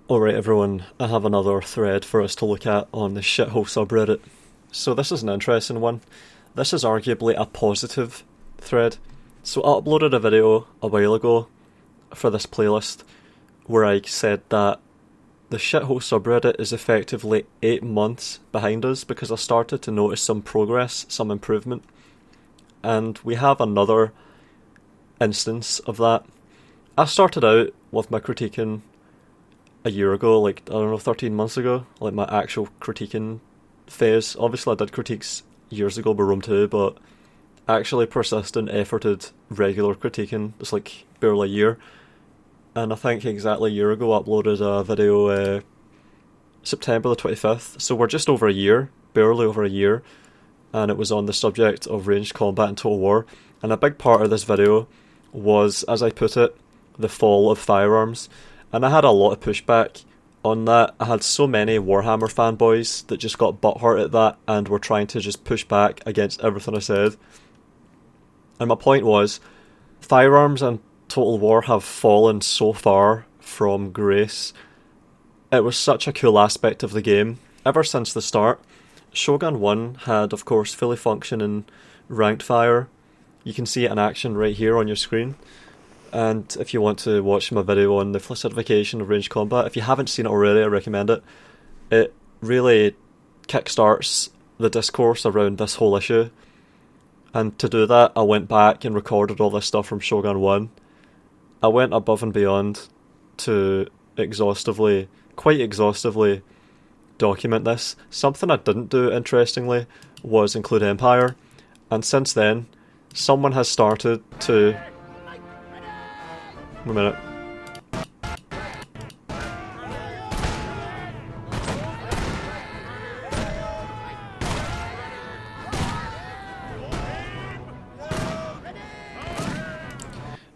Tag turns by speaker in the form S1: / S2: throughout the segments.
S1: Alright everyone, I have another thread for us to look at on the shithole subreddit. So this is an interesting one. This is arguably a positive thread. So I uploaded a video a while ago for this playlist where I said that the shithole subreddit is effectively 8 months behind us because I started to notice some progress, some improvement. And we have another instance of that. I started out with my critiquing a year ago, like, I don't know, 13 months ago, like my actual critiquing phase. Obviously I did critiques years ago by Rome 2, but actually persistent, efforted, regular critiquing was like barely a year. And I think exactly a year ago I uploaded a video September the 25th, so we're just over a year, barely over a year, and it was on the subject of ranged combat in Total War. And a big part of this video was, as I put it, the fall of firearms. And I had a lot of pushback on that. I had so many Warhammer fanboys that just got butthurt at that and were trying to just push back against everything I said. And my point was, firearms and Total War have fallen so far from grace. It was such a cool aspect of the game. Ever since the start, Shogun 1 had, of course, fully functioning ranked fire. You can see it in action right here on your screen. And if you want to watch my video on the Flaccidification of ranged combat, if you haven't seen it already, I recommend it. It really kickstarts the discourse around this whole issue. And to do that, I went back and recorded all this stuff from Shogun 1. I went above and beyond to quite exhaustively document this. Something I didn't do, interestingly, was include Empire. And since then, someone has started to... One minute.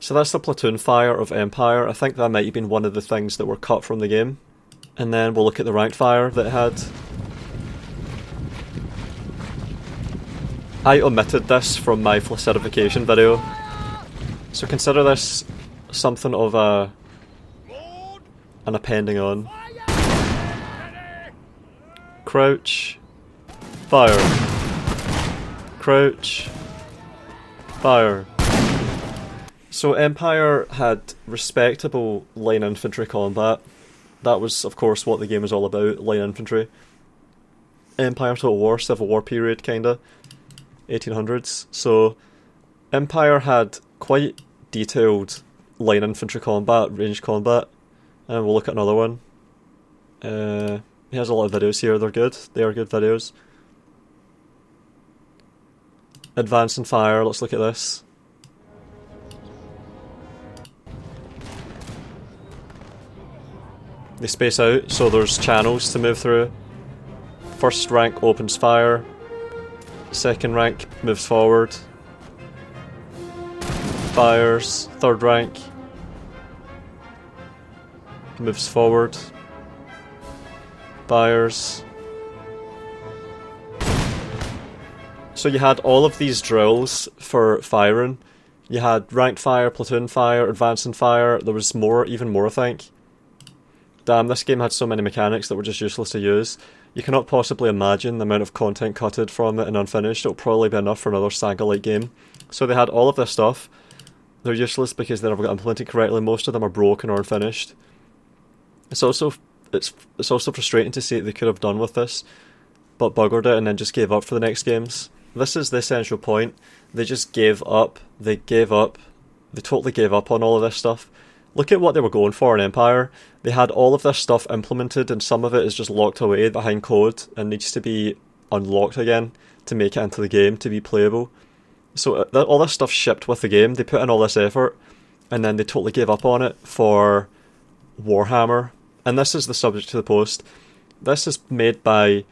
S1: So that's the platoon fire of Empire. I think that might have been one of the things that were cut from the game. And then we'll look at the ranked fire that it had. I omitted this from my Flaccidification video. So consider this something of an appending on. Crouch, fire. Crouch, fire. So Empire had respectable line infantry combat. That was, of course, what the game is all about, line infantry. Empire Total War, Civil War period, kinda. 1800s. So Empire had quite detailed line infantry combat, ranged combat, and we'll look at another one. He has a lot of videos here, they're good, they are good videos. Advance and fire, let's look at this. They space out, so there's channels to move through. First rank opens fire, second rank moves forward, fires, third rank moves forward, fires. So you had all of these drills for firing. You had ranked fire, platoon fire, advancing fire, there was more, even more I think. Damn, this game had so many mechanics that were just useless to use. You cannot possibly imagine the amount of content cutted from it and unfinished. It'll probably be enough for another Saga-like game. So they had all of this stuff. They're useless because they never got implemented correctly. Most of them are broken or unfinished. It's also frustrating to see what they could have done with this, but buggered it and then just gave up for the next games. This is the essential point. They just gave up. They totally gave up on all of this stuff. Look at what they were going for in Empire. They had all of this stuff implemented and some of it is just locked away behind code and needs to be unlocked again to make it into the game, to be playable. So all this stuff shipped with the game. They put in all this effort and then they totally gave up on it for Warhammer. And this is the subject to the post. This is made by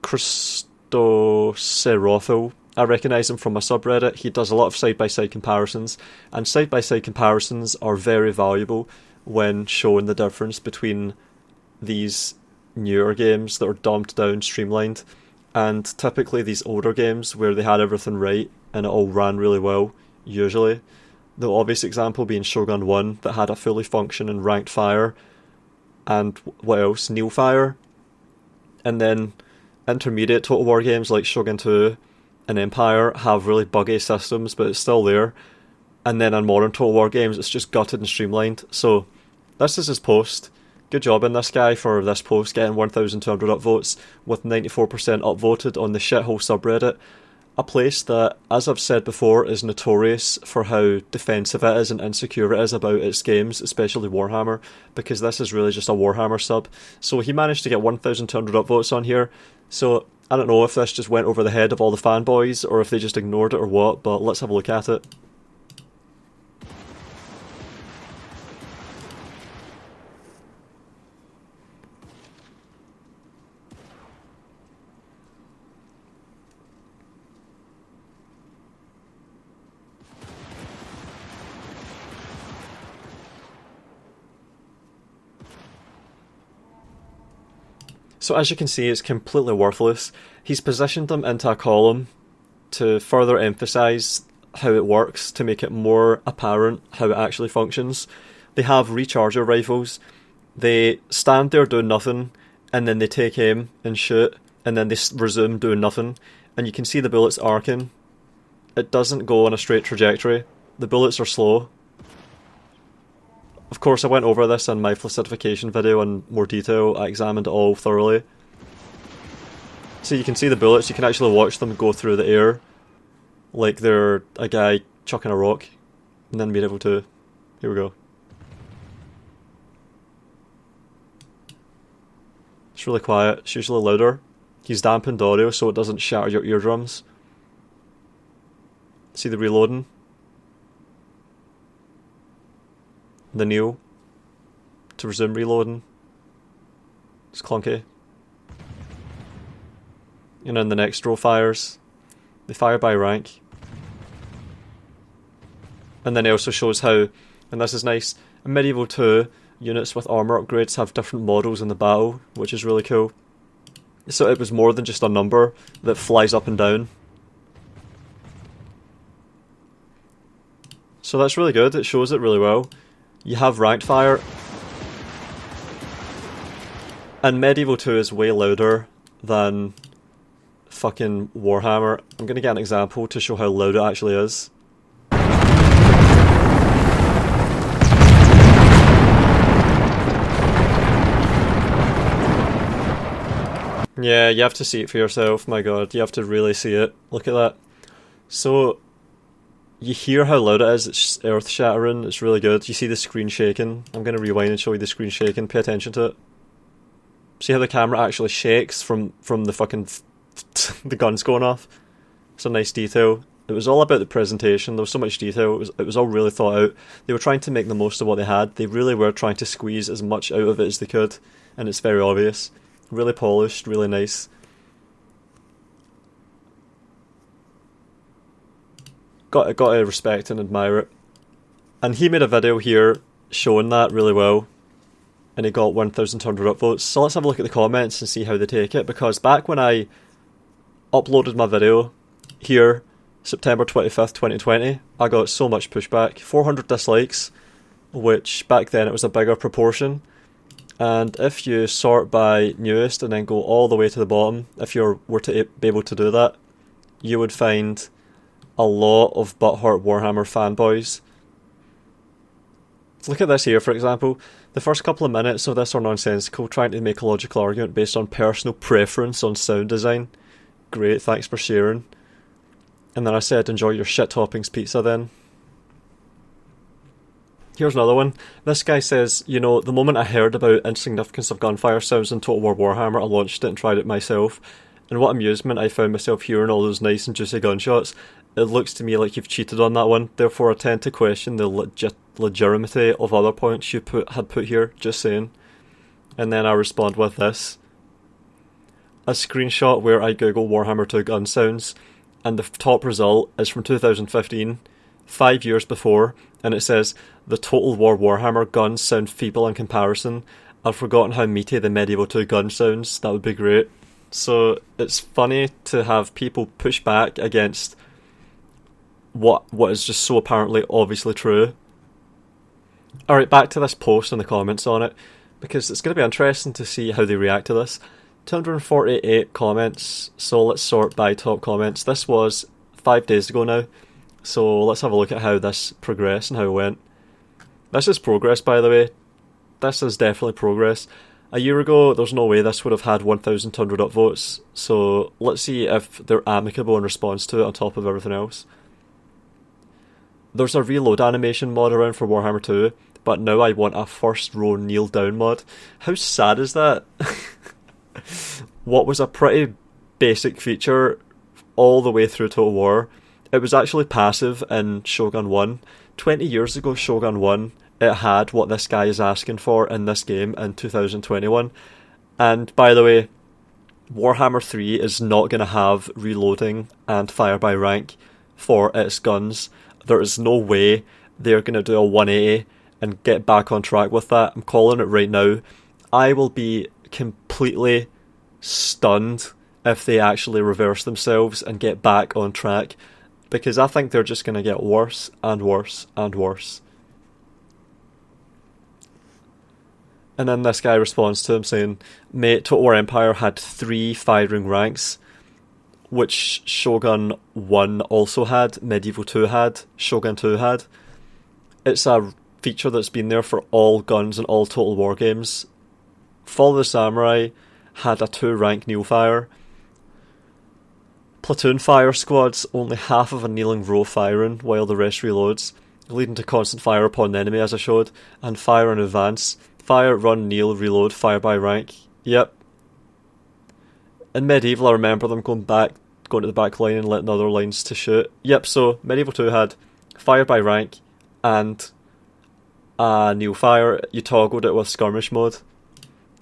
S1: Christoserothil. I recognise him from my subreddit. He does a lot of side-by-side comparisons, and side-by-side comparisons are very valuable when showing the difference between these newer games that are dumbed down, streamlined, and typically these older games where they had everything right and it all ran really well, usually. The obvious example being Shogun 1 that had a fully functioning ranked fire and what else? Neilfire. And then intermediate Total War games like Shogun 2 and Empire have really buggy systems, but it's still there. And then in modern Total War games, it's just gutted and streamlined. So this is his post. Good job in this guy for this post, getting 1,200 upvotes, with 94% upvoted on the shithole subreddit. A place that, as I've said before, is notorious for how defensive it is and insecure it is about its games, especially Warhammer, because this is really just a Warhammer sub. So he managed to get 1,200 upvotes on here. So I don't know if this just went over the head of all the fanboys, or if they just ignored it or what, but let's have a look at it. So as you can see, it's completely worthless. He's positioned them into a column to further emphasise how it works, to make it more apparent how it actually functions. They have recharger rifles. They stand there doing nothing, and then they take aim and shoot, and then they resume doing nothing. And you can see the bullets arcing. It doesn't go on a straight trajectory. The bullets are slow. Of course, I went over this in my Flaccidification video in more detail. I examined it all thoroughly. So you can see the bullets, you can actually watch them go through the air like they're a guy chucking a rock, and then being able to... Here we go. It's really quiet, it's usually louder. He's dampened audio so it doesn't shatter your eardrums. See the reloading? The kneel to resume reloading. It's clunky. And then the next row fires. They fire by rank. And then it also shows how, and this is nice, in Medieval 2, units with armour upgrades have different models in the battle, which is really cool. So it was more than just a number that flies up and down. So that's really good, it shows it really well. You have ranked fire, and Medieval 2 is way louder than fucking Warhammer. I'm gonna get an example to show how loud it actually is. Yeah, you have to see it for yourself, my god, you have to really see it. Look at that. So, you hear how loud it is, it's earth shattering, it's really good. You see the screen shaking. I'm going to rewind and show you the screen shaking, pay attention to it. See how the camera actually shakes from the fucking... the guns going off? It's a nice detail. It was all about the presentation, there was so much detail, it was all really thought out. They were trying to make the most of what they had, they really were trying to squeeze as much out of it as they could, and it's very obvious. Really polished, really nice. Got to respect and admire it. And he made a video here showing that really well, and he got 1,200 upvotes. So let's have a look at the comments and see how they take it, because back when I uploaded my video here, September 25th, 2020, I got so much pushback. 400 dislikes, which back then it was a bigger proportion. And if you sort by newest and then go all the way to the bottom, if you were to be able to do that, you would find a lot of butthurt Warhammer fanboys. Look at this here, for example. The first couple of minutes of this are nonsensical, trying to make a logical argument based on personal preference on sound design. Great, thanks for sharing. And then I said, enjoy your shit toppings pizza then. Here's another one. This guy says, you know, the moment I heard about insignificance of gunfire sounds in Total War Warhammer, I launched it and tried it myself. And what amusement I found myself hearing all those nice and juicy gunshots. It looks to me like you've cheated on that one, therefore I tend to question the legitimacy of other points you had put here, just saying. And then I respond with this. A screenshot where I Google Warhammer 2 gun sounds, and the top result is from 2015, 5 years before, and it says, the Total War Warhammer guns sound feeble in comparison. I've forgotten how meaty the Medieval 2 gun sounds, that would be great. So it's funny to have people push back against what is just so apparently obviously true. Alright, back to this post and the comments on it. because it's going to be interesting to see how they react to this. 248 comments, so let's sort by top comments. This was 5 days ago now, so let's have a look at how this progressed and how it went. This is progress, by the way. This is definitely progress. A year ago, there's no way this would have had 1,200 upvotes, so let's see if they're amicable in response to it on top of everything else. There's a reload animation mod around for Warhammer 2, but now I want a first row kneel down mod. How sad is that? What was a pretty basic feature all the way through Total War, it was actually passive in Shogun 1. 20 years ago, Shogun 1, it had what this guy is asking for in this game in 2021. And by the way, Warhammer 3 is not going to have reloading and fire by rank for its guns. There is no way they're going to do a 180 and get back on track with that. I'm calling it right now. I will be completely stunned if they actually reverse themselves and get back on track, because I think they're just going to get worse and worse and worse. And then this guy responds to him saying, mate, Total War Empire had 3 firing ranks, which Shogun 1 also had, Medieval 2 had, Shogun 2 had. It's a feature that's been there for all guns and all Total War games. Fall of the Samurai had a 2 rank kneel fire. Platoon fire squads only half of a kneeling row firing while the rest reloads, leading to constant fire upon the enemy as I showed, and fire in advance. Fire, run, kneel, reload, fire by rank. Yep. In Medieval, I remember them going to the back line and letting other lines to shoot. Yep, so Medieval 2 had fire by rank and kneel fire. You toggled it with skirmish mode.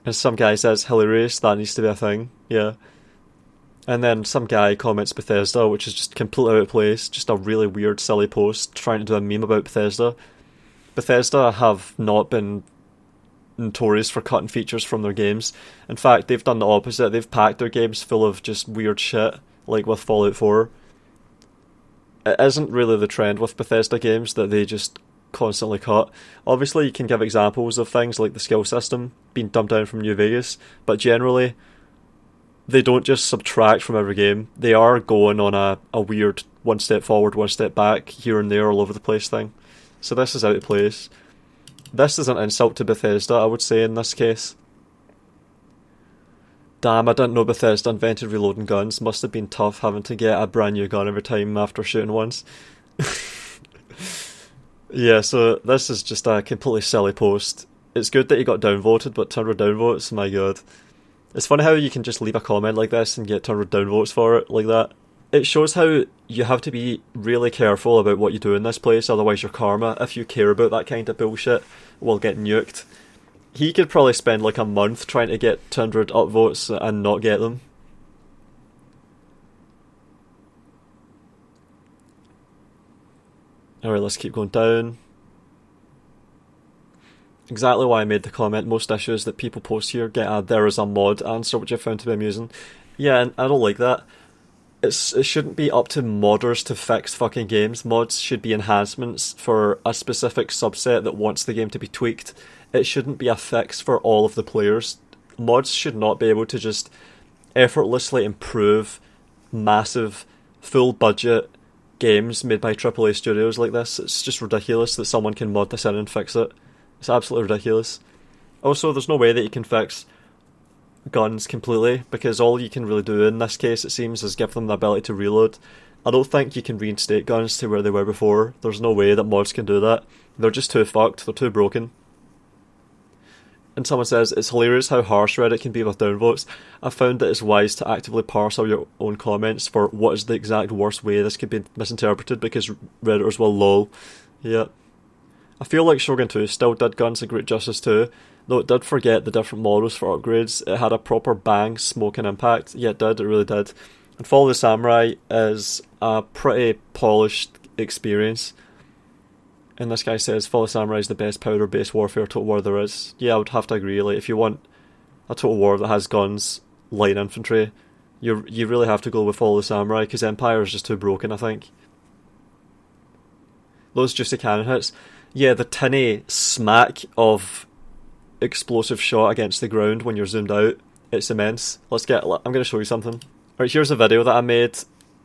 S1: And some guy says, hilarious, that needs to be a thing. Yeah. And then some guy comments Bethesda, which is just completely out of place. Just a really weird, silly post trying to do a meme about Bethesda. Bethesda have not been notorious for cutting features from their games. In fact, they've done the opposite. They've packed their games full of just weird shit, like with Fallout 4. It isn't really the trend with Bethesda games that they just constantly cut. Obviously, you can give examples of things like the skill system being dumbed down from New Vegas, but generally, they don't just subtract from every game. They are going on a weird one step forward, one step back, here and there, all over the place thing. So this is out of place. This is an insult to Bethesda, I would say, in this case. Damn, I didn't know Bethesda invented reloading guns. Must have been tough having to get a brand new gun every time after shooting once. Yeah, so this is just a completely silly post. It's good that he got downvoted, but 200 downvotes, my god. It's funny how you can just leave a comment like this and get 200 downvotes for it, like that. It shows how you have to be really careful about what you do in this place, otherwise your karma, if you care about that kind of bullshit, will get nuked. He could probably spend like a month trying to get 200 upvotes and not get them. Alright, let's keep going down. Exactly why I made the comment, most issues that people post here get a there is a mod answer, which I found to be amusing. Yeah, and I don't like that. It shouldn't be up to modders to fix fucking games. Mods should be enhancements for a specific subset that wants the game to be tweaked. It shouldn't be a fix for all of the players. Mods should not be able to just effortlessly improve massive, full budget games made by AAA studios like this. It's just ridiculous that someone can mod this in and fix it. It's absolutely ridiculous. Also, there's no way that you can fix guns completely, because all you can really do in this case, it seems, is give them the ability to reload. I don't think you can reinstate guns to where they were before. There's no way that mods can do that. They're just too fucked. They're too broken. And someone says, it's hilarious how harsh Reddit can be with downvotes. I found that it's wise to actively parse out your own comments for what is the exact worst way this could be misinterpreted, because Redditors will lol. Yeah. I feel like Shogun 2 still did guns a great justice too, though it did forget the different models for upgrades. It had a proper bang, smoke and impact. Yeah, it did, it really did. And Fall of the Samurai is a pretty polished experience. And this guy says Fall of the Samurai is the best powder-based warfare Total War there is. Yeah, I would have to agree. Like, if you want a Total War that has guns, light infantry, you really have to go with Fall of the Samurai, because Empire is just too broken, I think. Those juicy cannon hits. Yeah, the tinny smack of explosive shot against the ground when you're zoomed out. It's immense. I'm going to show you something. Right, here's a video that I made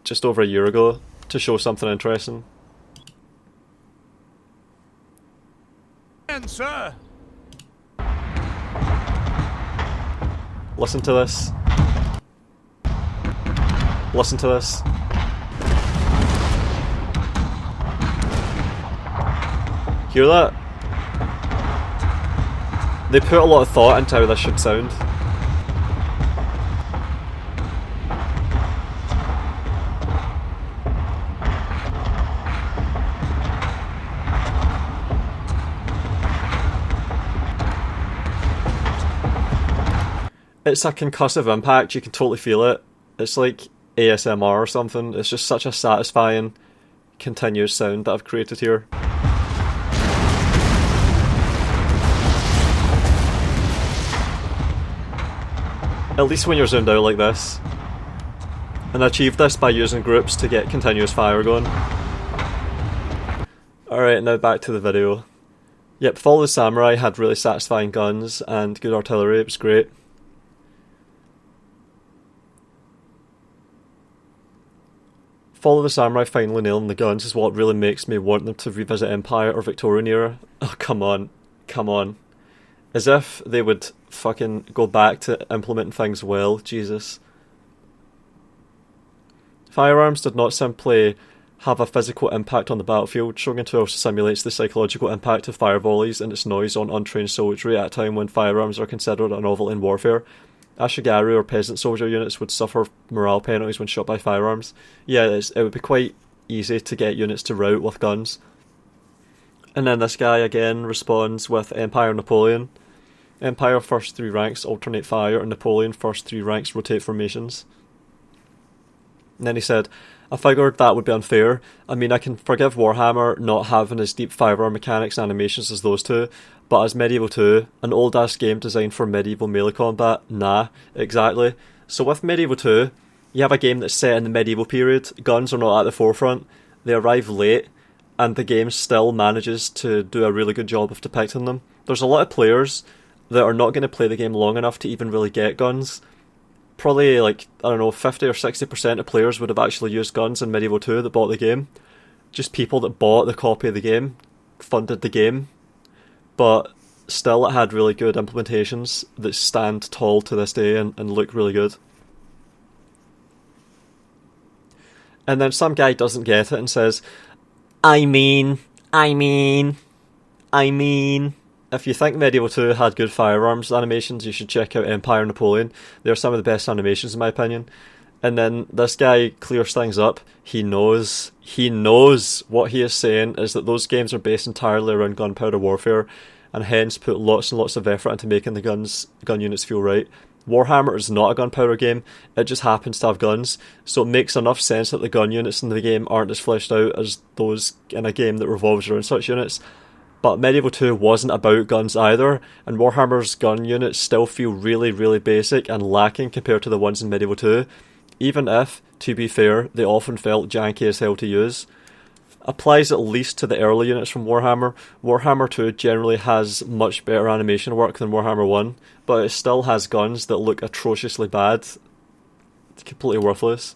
S1: just over a year ago to show something interesting.
S2: And sir.
S1: Listen to this. Listen to this. Hear that? They put a lot of thought into how this should sound. It's a concussive impact, you can totally feel it. It's like ASMR or something. It's just such a satisfying, continuous sound that I've created here. At least when you're zoomed out like this. And I achieved this by using groups to get continuous fire going. Alright, now back to the video. Yep, Follow the Samurai had really satisfying guns and good artillery, it was great. Follow the Samurai finally nailing the guns is what really makes me want them to revisit Empire or Victorian era. Oh, come on. Come on. As if they would fucking go back to implementing things well, Jesus. Firearms did not simply have a physical impact on the battlefield. Shogun 2 also simulates the psychological impact of fire volleys and its noise on untrained soldiery at a time when firearms are considered a novel in warfare. Ashigaru or peasant soldier units would suffer morale penalties when shot by firearms. Yeah, it would be quite easy to get units to rout with guns. And then this guy again responds with Empire Napoleon. Empire first 3 ranks alternate fire, and Napoleon first 3 ranks rotate formations. And then he said, I figured that would be unfair. I mean, I can forgive Warhammer not having as deep firearm mechanics and animations as those two, but as Medieval 2, an old-ass game designed for medieval melee combat, nah, exactly. So with Medieval 2, you have a game that's set in the medieval period, guns are not at the forefront, they arrive late, and the game still manages to do a really good job of depicting them. There's a lot of players that are not going to play the game long enough to even really get guns. Probably, like, I don't know, 50 or 60% of players would have actually used guns in Medieval 2 that bought the game. Just people that bought the copy of the game, funded the game, but still it had really good implementations that stand tall to this day and look really good. And then some guy doesn't get it and says, I mean, if you think Medieval 2 had good firearms animations, you should check out Empire Napoleon. They're some of the best animations in my opinion. And then this guy clears things up. He knows what he is saying is that those games are based entirely around gunpowder warfare, and hence put lots and lots of effort into making the gun units feel right. Warhammer is not a gunpowder game, it just happens to have guns, so it makes enough sense that the gun units in the game aren't as fleshed out as those in a game that revolves around such units. But Medieval 2 wasn't about guns either, and Warhammer's gun units still feel really, really basic and lacking compared to the ones in Medieval 2, even if, to be fair, they often felt janky as hell to use. Applies at least to the early units from Warhammer. Warhammer 2 generally has much better animation work than Warhammer 1, but it still has guns that look atrociously bad. It's completely worthless.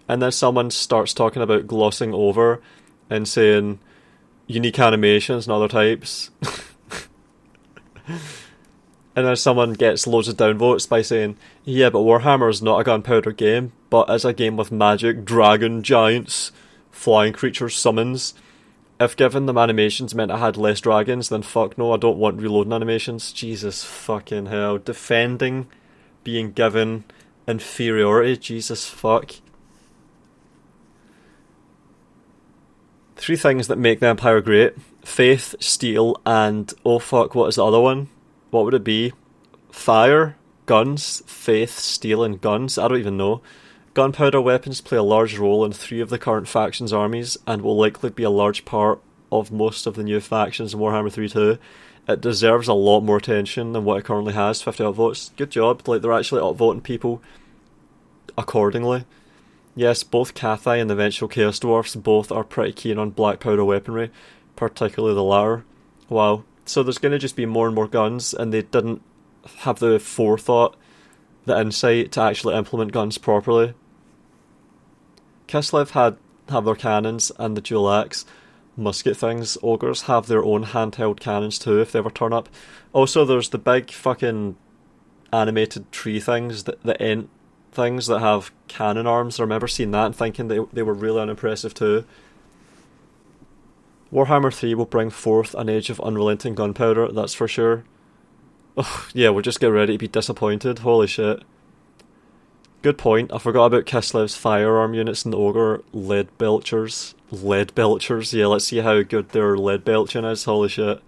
S1: And then someone starts talking about glossing over and saying unique animations and other types. And then someone gets loads of downvotes by saying, yeah, but Warhammer is not a gunpowder game, but is a game with magic, dragon, giants, flying creatures, summons. If given them animations meant I had less dragons, then fuck no, I don't want reloading animations. Jesus fucking hell. Defending being given inferiority, Jesus fuck. 3 things that make the Empire great: faith, steel, and oh fuck, what is the other one? What would it be? Fire, guns, faith, steel, and guns? I don't even know. Gunpowder weapons play a large role in 3 of the current factions' armies, and will likely be a large part of most of the new factions in Warhammer 3 too. It deserves a lot more attention than what it currently has. 50 upvotes. Good job. Like, they're actually upvoting people accordingly. Yes, both Cathai and the eventual Chaos Dwarfs both are pretty keen on black powder weaponry, particularly the latter. Wow. So there's going to just be more and more guns, and they didn't have the forethought, the insight to actually implement guns properly. Kislev have their cannons and the dual axe musket things. Ogres have their own handheld cannons too, if they ever turn up. Also, there's the big fucking animated tree things, the ent things that have cannon arms. I remember seeing that and thinking they were really unimpressive too. Warhammer 3 will bring forth an age of unrelenting gunpowder, that's for sure. Oh, yeah, we'll just get ready to be disappointed. Holy shit. Good point. I forgot about Kislev's firearm units and the ogre lead belchers. Lead belchers? Yeah, let's see how good their lead belching is. Holy shit.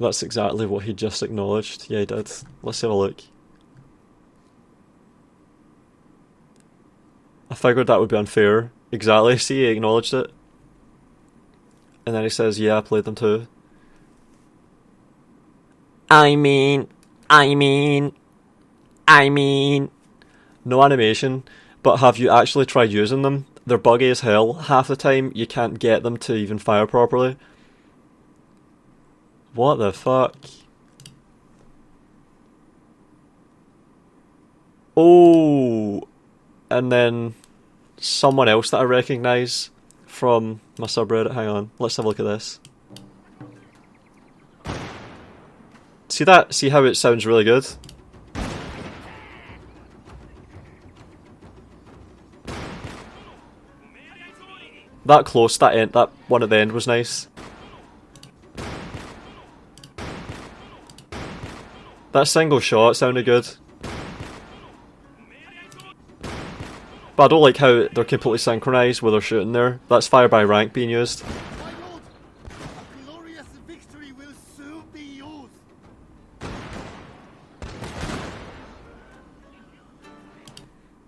S1: That's exactly what he just acknowledged. Yeah, he did. Let's have a look. I figured that would be unfair. Exactly. See, he acknowledged it. And then he says, yeah, I played them too. I mean... No animation, but have you actually tried using them? They're buggy as hell. Half the time you can't get them to even fire properly. What the fuck? Oh! And then someone else that I recognise from my subreddit. Hang on, let's have a look at this. See that? See how it sounds really good? That close, that one at the end was nice. That single shot sounded good. But I don't like how they're completely synchronised with their shooting there. That's fire by rank being used.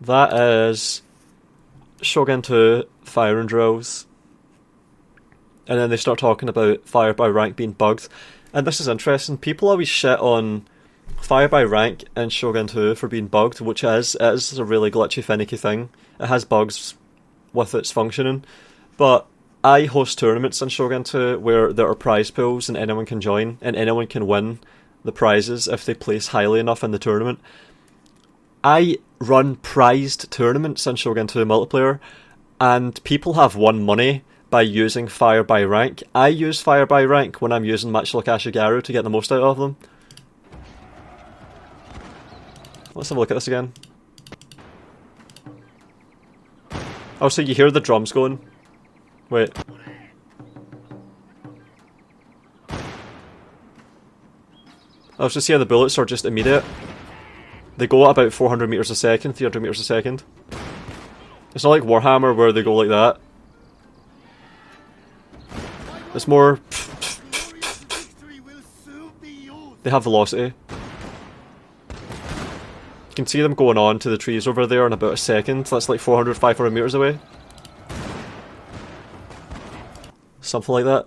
S1: That is Shogun 2 firing drills. And then they start talking about fire by rank being bugged. And this is interesting. People always shit on fire by rank in Shogun 2 for being bugged, which is a really glitchy, finicky thing. It has bugs with its functioning. But I host tournaments in Shogun 2 where there are prize pools and anyone can join and anyone can win the prizes if they place highly enough in the tournament. I run prized tournaments in Shogun 2 multiplayer, and people have won money by using fire by rank. I use fire by rank when I'm using Matchlock Ashigaru to get the most out of them. Let's have a look at this again. Oh, so you hear the drums going? Wait. Oh, so see how the bullets are just immediate? They go at about 400 meters a second, 300 meters a second. It's not like Warhammer where they go like that. It's more... They have velocity. You can see them going on to the trees over there in about a second. That's like 400, 500 meters away. Something like that.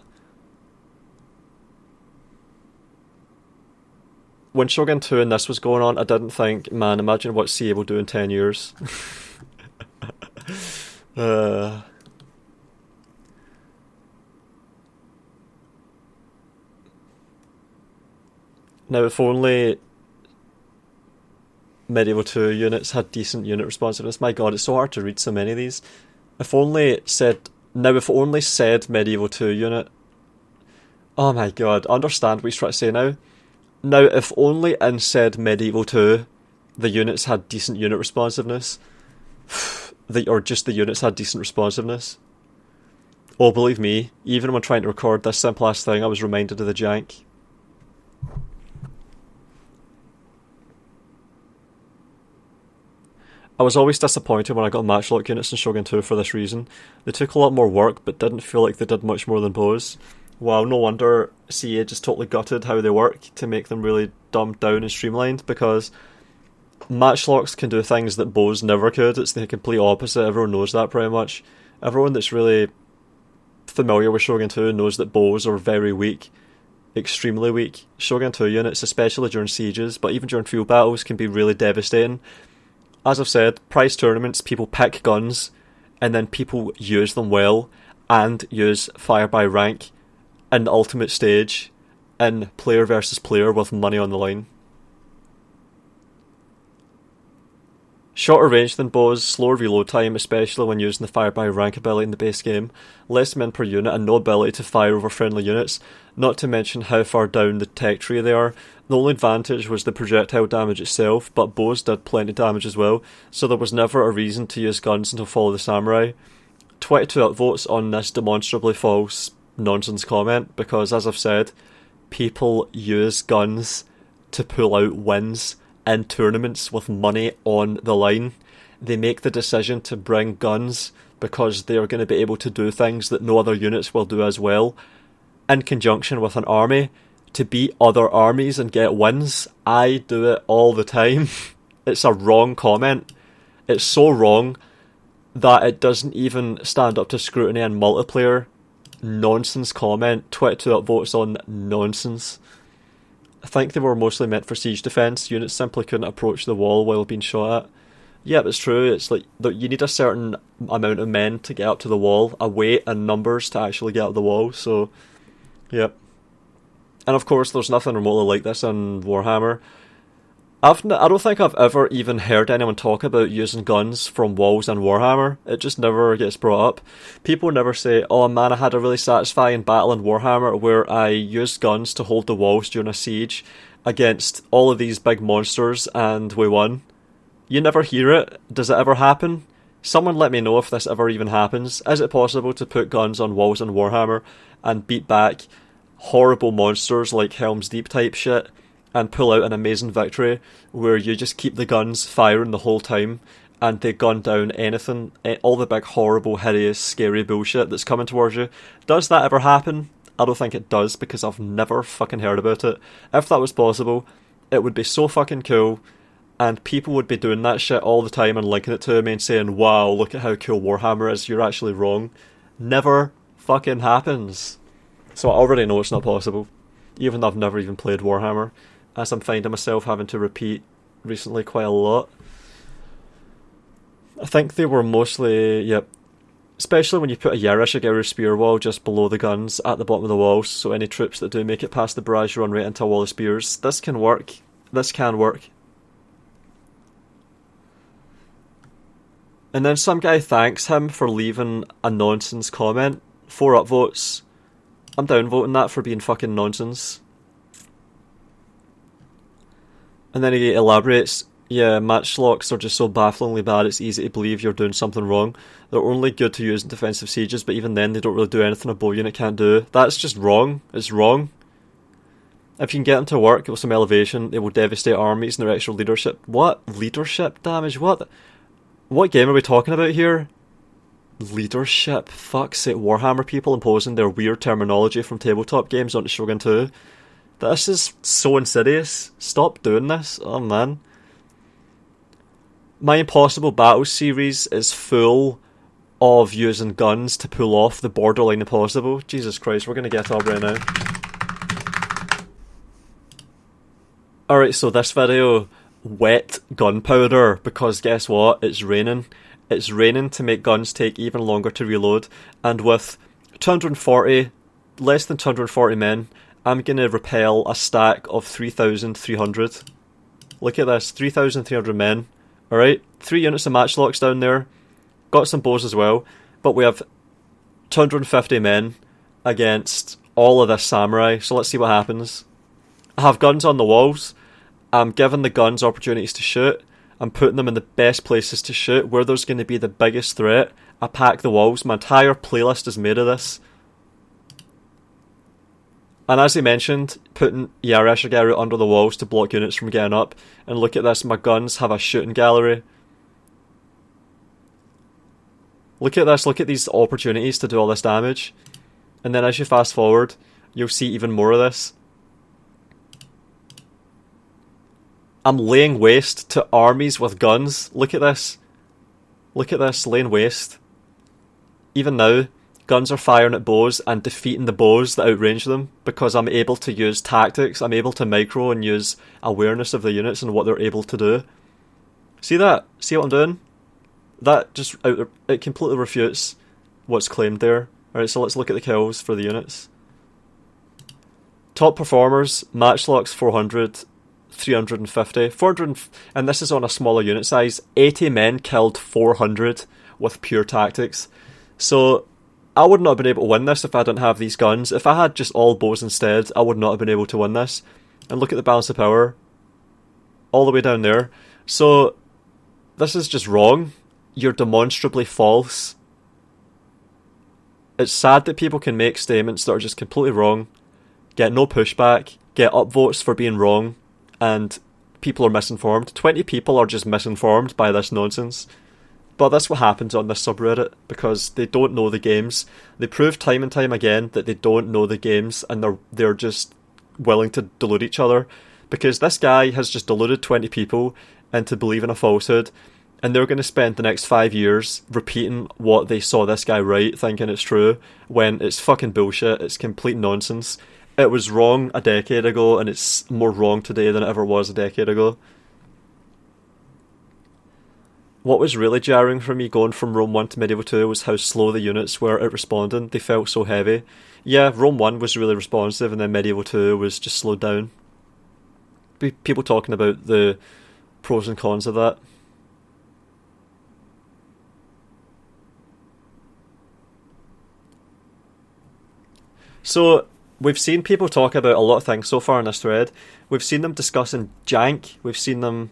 S1: When Shogun 2 and this was going on, I didn't think, man, imagine what CA will do in 10 years. Now, if only Medieval 2 units had decent unit responsiveness. My god, it's so hard to read so many of these. If only said Medieval 2 unit. Oh my god, understand what he's trying to say now. Now, if only in said Medieval 2 the units had decent unit responsiveness. Or just the units had decent responsiveness. Oh, believe me, even when trying to record this simple ass thing, I was reminded of the jank. I was always disappointed when I got matchlock units in Shogun 2 for this reason. They took a lot more work, but didn't feel like they did much more than bows. Wow, no wonder CA just totally gutted how they work to make them really dumbed down and streamlined, because matchlocks can do things that bows never could. It's the complete opposite. Everyone knows that pretty much. Everyone that's really familiar with Shogun 2 knows that bows are very weak. Extremely weak. Shogun 2 units, especially during sieges, but even during field battles, can be really devastating. As I've said, prize tournaments, people pick guns, and then people use them well, and use fire by rank in the ultimate stage, in player versus player with money on the line. Shorter range than bows, slower reload time, especially when using the fire by rank ability in the base game, less men per unit and no ability to fire over friendly units, not to mention how far down the tech tree they are. The only advantage was the projectile damage itself, but bows did plenty of damage as well, so there was never a reason to use guns until Fall of the Samurai. 22 upvotes on this demonstrably false nonsense comment, because as I've said, people use guns to pull out wins in tournaments with money on the line. They make the decision to bring guns because they are going to be able to do things that no other units will do as well, in conjunction with an army, to beat other armies and get wins. I do it all the time. It's a wrong comment. It's so wrong that it doesn't even stand up to scrutiny in multiplayer. Nonsense comment. 22 upvotes on nonsense. I think they were mostly meant for siege defense. Units simply couldn't approach the wall while being shot at. Yeah, it's true. It's like you need a certain amount of men to get up to the wall, a weight and numbers to actually get up the wall. So, yep. And of course, there's nothing remotely like this in Warhammer. I don't think I've ever even heard anyone talk about using guns from walls in Warhammer. It just never gets brought up. People never say, oh man, I had a really satisfying battle in Warhammer where I used guns to hold the walls during a siege against all of these big monsters and we won. You never hear it. Does it ever happen? Someone let me know if this ever even happens. Is it possible to put guns on walls in Warhammer and beat back horrible monsters like Helm's Deep type shit and pull out an amazing victory where you just keep the guns firing the whole time and they gun down anything, all the big horrible, hideous, scary bullshit that's coming towards you? Does that ever happen? I don't think it does, because I've never fucking heard about it. If that was possible, it would be so fucking cool, and people would be doing that shit all the time and linking it to me and saying, wow, look at how cool Warhammer is, you're actually wrong. Never fucking happens. So I already know it's not possible, even though I've never even played Warhammer, as I'm finding myself having to repeat recently quite a lot. I think they were mostly, yep, especially when you put a Yarishigiri spear wall just below the guns at the bottom of the wall, so any troops that do make it past the barrage run right into a wall of spears. This can work. This can work. And then some guy thanks him for leaving a nonsense comment. 4 upvotes. I'm downvoting that for being fucking nonsense. And then he elaborates, yeah, matchlocks are just so bafflingly bad it's easy to believe you're doing something wrong. They're only good to use in defensive sieges, but even then they don't really do anything a bow unit can't do. That's just wrong. It's wrong. If you can get them to work with some elevation, they will devastate armies and their extra leadership. What? Leadership damage? What? What game are we talking about here? Leadership? Fuck's sake, Warhammer people imposing their weird terminology from tabletop games onto Shogun 2. This is so insidious. Stop doing this. Oh man. My Impossible Battles series is full of using guns to pull off the borderline impossible. Jesus Christ, we're going to get up right now. Alright, so this video, wet gunpowder, because guess what? It's raining. It's raining to make guns take even longer to reload, and with 240, less than 240 men, I'm going to repel a stack of 3,300. Look at this, 3,300 men. Alright, 3 units of matchlocks down there. Got some bows as well. But we have 250 men against all of this samurai. So let's see what happens. I have guns on the walls. I'm giving the guns opportunities to shoot. I'm putting them in the best places to shoot, where there's going to be the biggest threat. I pack the walls. My entire playlist is made of this. And as he mentioned, putting Yarishigiri under the walls to block units from getting up. And look at this, my guns have a shooting gallery. Look at this, look at these opportunities to do all this damage. And then as you fast forward, you'll see even more of this. I'm laying waste to armies with guns. Look at this. Look at this, laying waste. Even now, guns are firing at bows and defeating the bows that outrange them, because I'm able to use tactics, I'm able to micro and use awareness of the units and what they're able to do. See that? See what I'm doing? That just, it completely refutes what's claimed there. Alright, so let's look at the kills for the units. Top performers, Matchlocks 400, 350, 400, and this is on a smaller unit size. 80 men killed 400 with pure tactics. So I would not have been able to win this if I didn't have these guns. If I had just all bows instead, I would not have been able to win this. And look at the balance of power. All the way down there. So this is just wrong. You're demonstrably false. It's sad that people can make statements that are just completely wrong, get no pushback, get upvotes for being wrong, and people are misinformed. 20 people are just misinformed by this nonsense. But that's what happens on this subreddit, because they don't know the games. They prove time and time again that they don't know the games, and they're just willing to delude each other. Because this guy has just deluded 20 people into believing a falsehood, and they're going to spend the next 5 years repeating what they saw this guy write, thinking it's true, when it's fucking bullshit, it's complete nonsense. It was wrong a decade ago, and it's more wrong today than it ever was a decade ago. What was really jarring for me going from Rome 1 to Medieval 2 was how slow the units were at responding. They felt so heavy. Yeah, Rome 1 was really responsive, and then Medieval 2 was just slowed down. People talking about the pros and cons of that. So, we've seen people talk about a lot of things so far in this thread. We've seen them discussing jank, we've seen them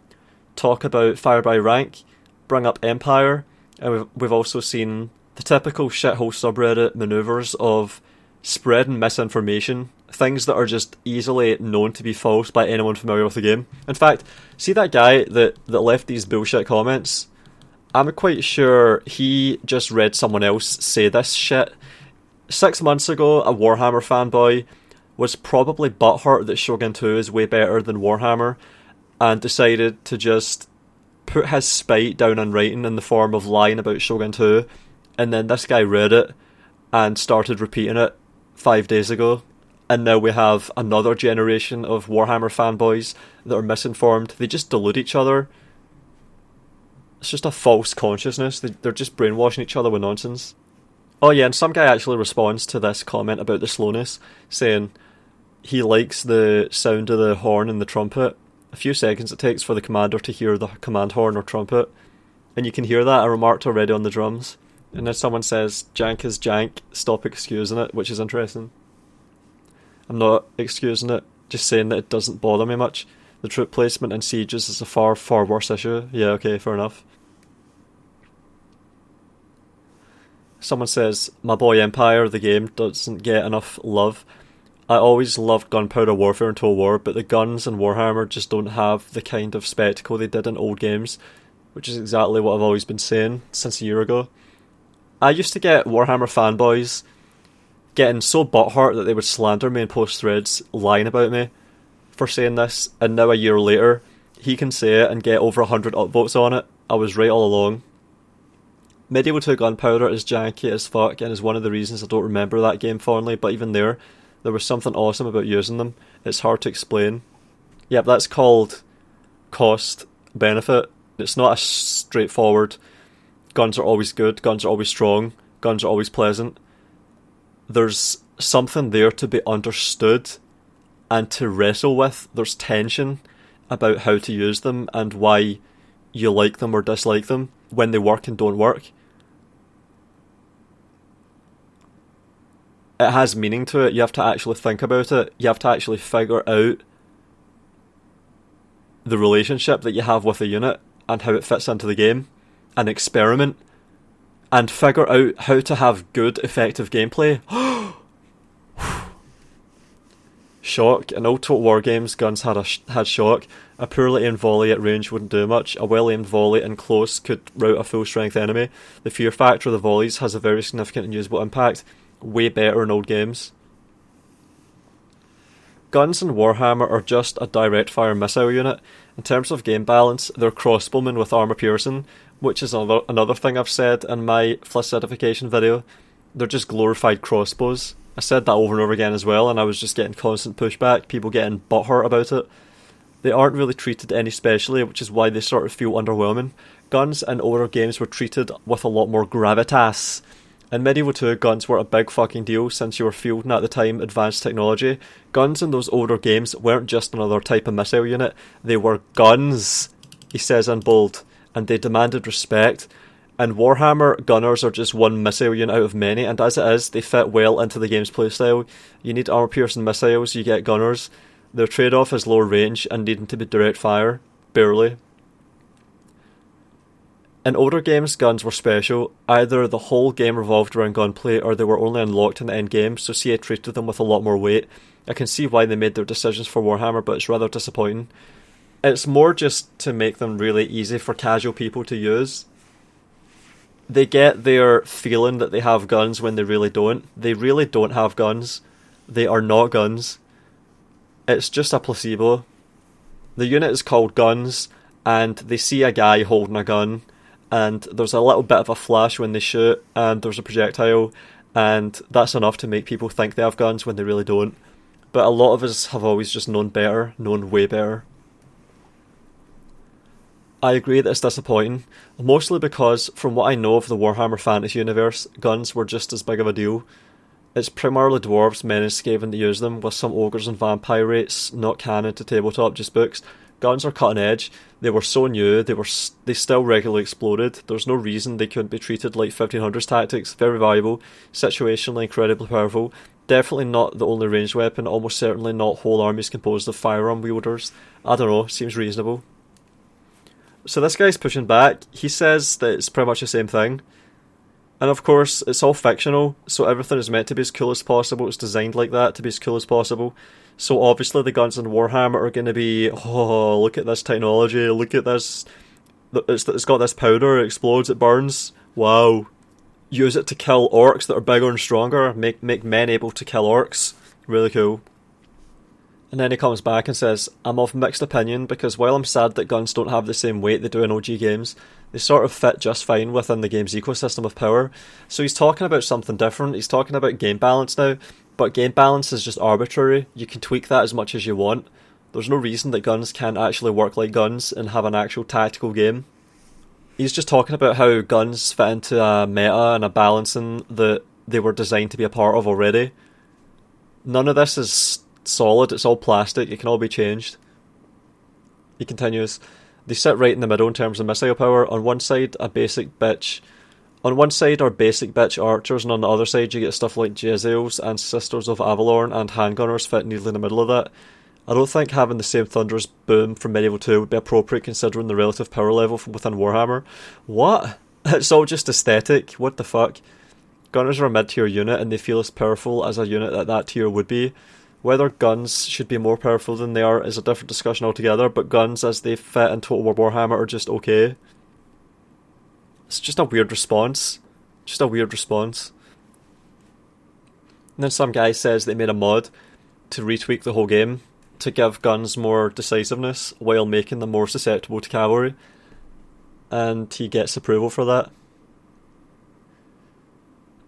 S1: talk about fire by rank, bring up empire, and we've also seen the typical shithole subreddit manoeuvres of spreading misinformation, things that are just easily known to be false by anyone familiar with the game. In fact, see that guy that left these bullshit comments? I'm quite sure he just read someone else say this shit. 6 months ago, a Warhammer fanboy was probably butthurt that Shogun 2 is way better than Warhammer, and decided to just put his spite down in writing in the form of lying about Shogun 2, and then this guy read it and started repeating it 5 days ago, and now we have another generation of Warhammer fanboys that are misinformed. They just delude each other. It's just a false consciousness. They're just brainwashing each other with nonsense. Oh yeah, and some guy actually responds to this comment about the slowness, saying he likes the sound of the horn and the trumpet. A few seconds it takes for the commander to hear the command horn or trumpet, and you can hear that. I remarked already on the drums. And then someone says, jank is jank, stop excusing it, which is interesting. I'm not excusing it, just saying that it doesn't bother me much. The troop placement in sieges is a far, far worse issue. Yeah, okay, fair enough. Someone says, my boy Empire, the game, doesn't get enough love. I always loved Gunpowder Warfare and Total War, but the guns in Warhammer just don't have the kind of spectacle they did in old games, which is exactly what I've always been saying since a year ago. I used to get Warhammer fanboys getting so butthurt that they would slander me and post threads lying about me for saying this, and now a year later, he can say it and get over 100 upvotes on it. I was right all along. Medieval 2 Gunpowder is janky as fuck, and is one of the reasons I don't remember that game fondly, but even there was something awesome about using them. It's hard to explain. Yep, that's called cost benefit. It's not a straightforward guns are always good, guns are always strong, guns are always pleasant. There's something there to be understood and to wrestle with. There's tension about how to use them and why you like them or dislike them, when they work and don't work. It has meaning to it. You have to actually think about it. You have to actually figure out the relationship that you have with a unit and how it fits into the game, and experiment and figure out how to have good, effective gameplay. Shock. In old Total War games, guns had shock. A poorly aimed volley at range wouldn't do much. A well-aimed volley in close could rout a full-strength enemy. The fear factor of the volleys has a very significant and usable impact. Way better in old games. Guns in Warhammer are just a direct-fire missile unit. In terms of game balance, they're crossbowmen with armor piercing, which is another thing I've said in my Flaccidification video. They're just glorified crossbows. I said that over and over again as well, and I was just getting constant pushback, people getting butthurt about it. They aren't really treated any specially, which is why they sort of feel underwhelming. Guns in older games were treated with a lot more gravitas. In Medieval 2, guns were a big fucking deal since you were fielding at the time advanced technology. Guns in those older games weren't just another type of missile unit, they were guns, he says in bold, and they demanded respect. In Warhammer, gunners are just one missile unit out of many, and as it is, they fit well into the game's playstyle. You need armor-piercing missiles, you get gunners. Their trade-off is lower range and needing to be direct fire. Barely. In older games, guns were special. Either the whole game revolved around gunplay, or they were only unlocked in the end game, so CA treated them with a lot more weight. I can see why they made their decisions for Warhammer, but it's rather disappointing. It's more just to make them really easy for casual people to use. They get their feeling that they have guns when they really don't. They really don't have guns. They are not guns. It's just a placebo. The unit is called guns, and they see a guy holding a gun, and there's a little bit of a flash when they shoot, and there's a projectile, and that's enough to make people think they have guns when they really don't. But a lot of us have always just known better, known way better. I agree that it's disappointing, mostly because, from what I know of the Warhammer Fantasy universe, guns were just as big of a deal. It's primarily dwarves, men and Skaven that use them, with some ogres and vampire rates, not canon to tabletop, just books. Guns are cutting edge, they were so new, they still regularly exploded, there's no reason they couldn't be treated like 1500s tactics, very valuable, situationally incredibly powerful, definitely not the only ranged weapon, almost certainly not whole armies composed of firearm wielders. I don't know, seems reasonable. So this guy's pushing back. He says that it's pretty much the same thing. And of course, it's all fictional, so everything is meant to be as cool as possible. It's designed like that, to be as cool as possible. So obviously the guns in Warhammer are going to be, oh, look at this technology, look at this. It's got this powder, it explodes, it burns. Wow. Use it to kill orcs that are bigger and stronger. Make men able to kill orcs. Really cool. And then he comes back and says, I'm of mixed opinion because while I'm sad that guns don't have the same weight they do in OG games, they sort of fit just fine within the game's ecosystem of power. So he's talking about something different. He's talking about game balance now, but game balance is just arbitrary. You can tweak that as much as you want. There's no reason that guns can't actually work like guns and have an actual tactical game. He's just talking about how guns fit into a meta and a balancing that they were designed to be a part of already. None of this is solid, it's all plastic, it can all be changed. He continues, they sit right in the middle in terms of missile power. On one side are basic bitch archers, and on the other side you get stuff like Jezzails and Sisters of Avalorn, and handgunners fit neatly in the middle of that. I don't think having the same thunderous boom from Medieval 2 would be appropriate considering the relative power level from within Warhammer. What? It's all just aesthetic, what the fuck? Gunners are a mid-tier unit and they feel as powerful as a unit at that tier would be. Whether guns should be more powerful than they are is a different discussion altogether, but guns as they fit in Total War Warhammer are just okay. It's just a weird response. Just a weird response. And then some guy says they made a mod to retweak the whole game to give guns more decisiveness while making them more susceptible to cavalry. And he gets approval for that.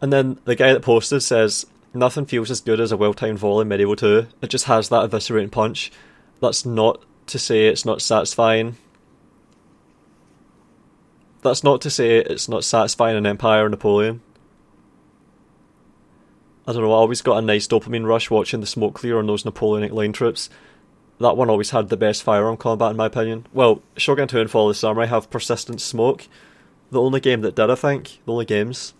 S1: And then the guy that posted says, nothing feels as good as a well-timed volley in Medieval 2. It just has that eviscerating punch. That's not to say it's not satisfying. That's not to say it's not satisfying in Empire or Napoleon. I don't know, I always got a nice dopamine rush watching the smoke clear on those Napoleonic line troops. That one always had the best firearm combat in my opinion. Well, Shogun 2 and Fall of the Samurai have persistent smoke. The only game that did, I think. The only games.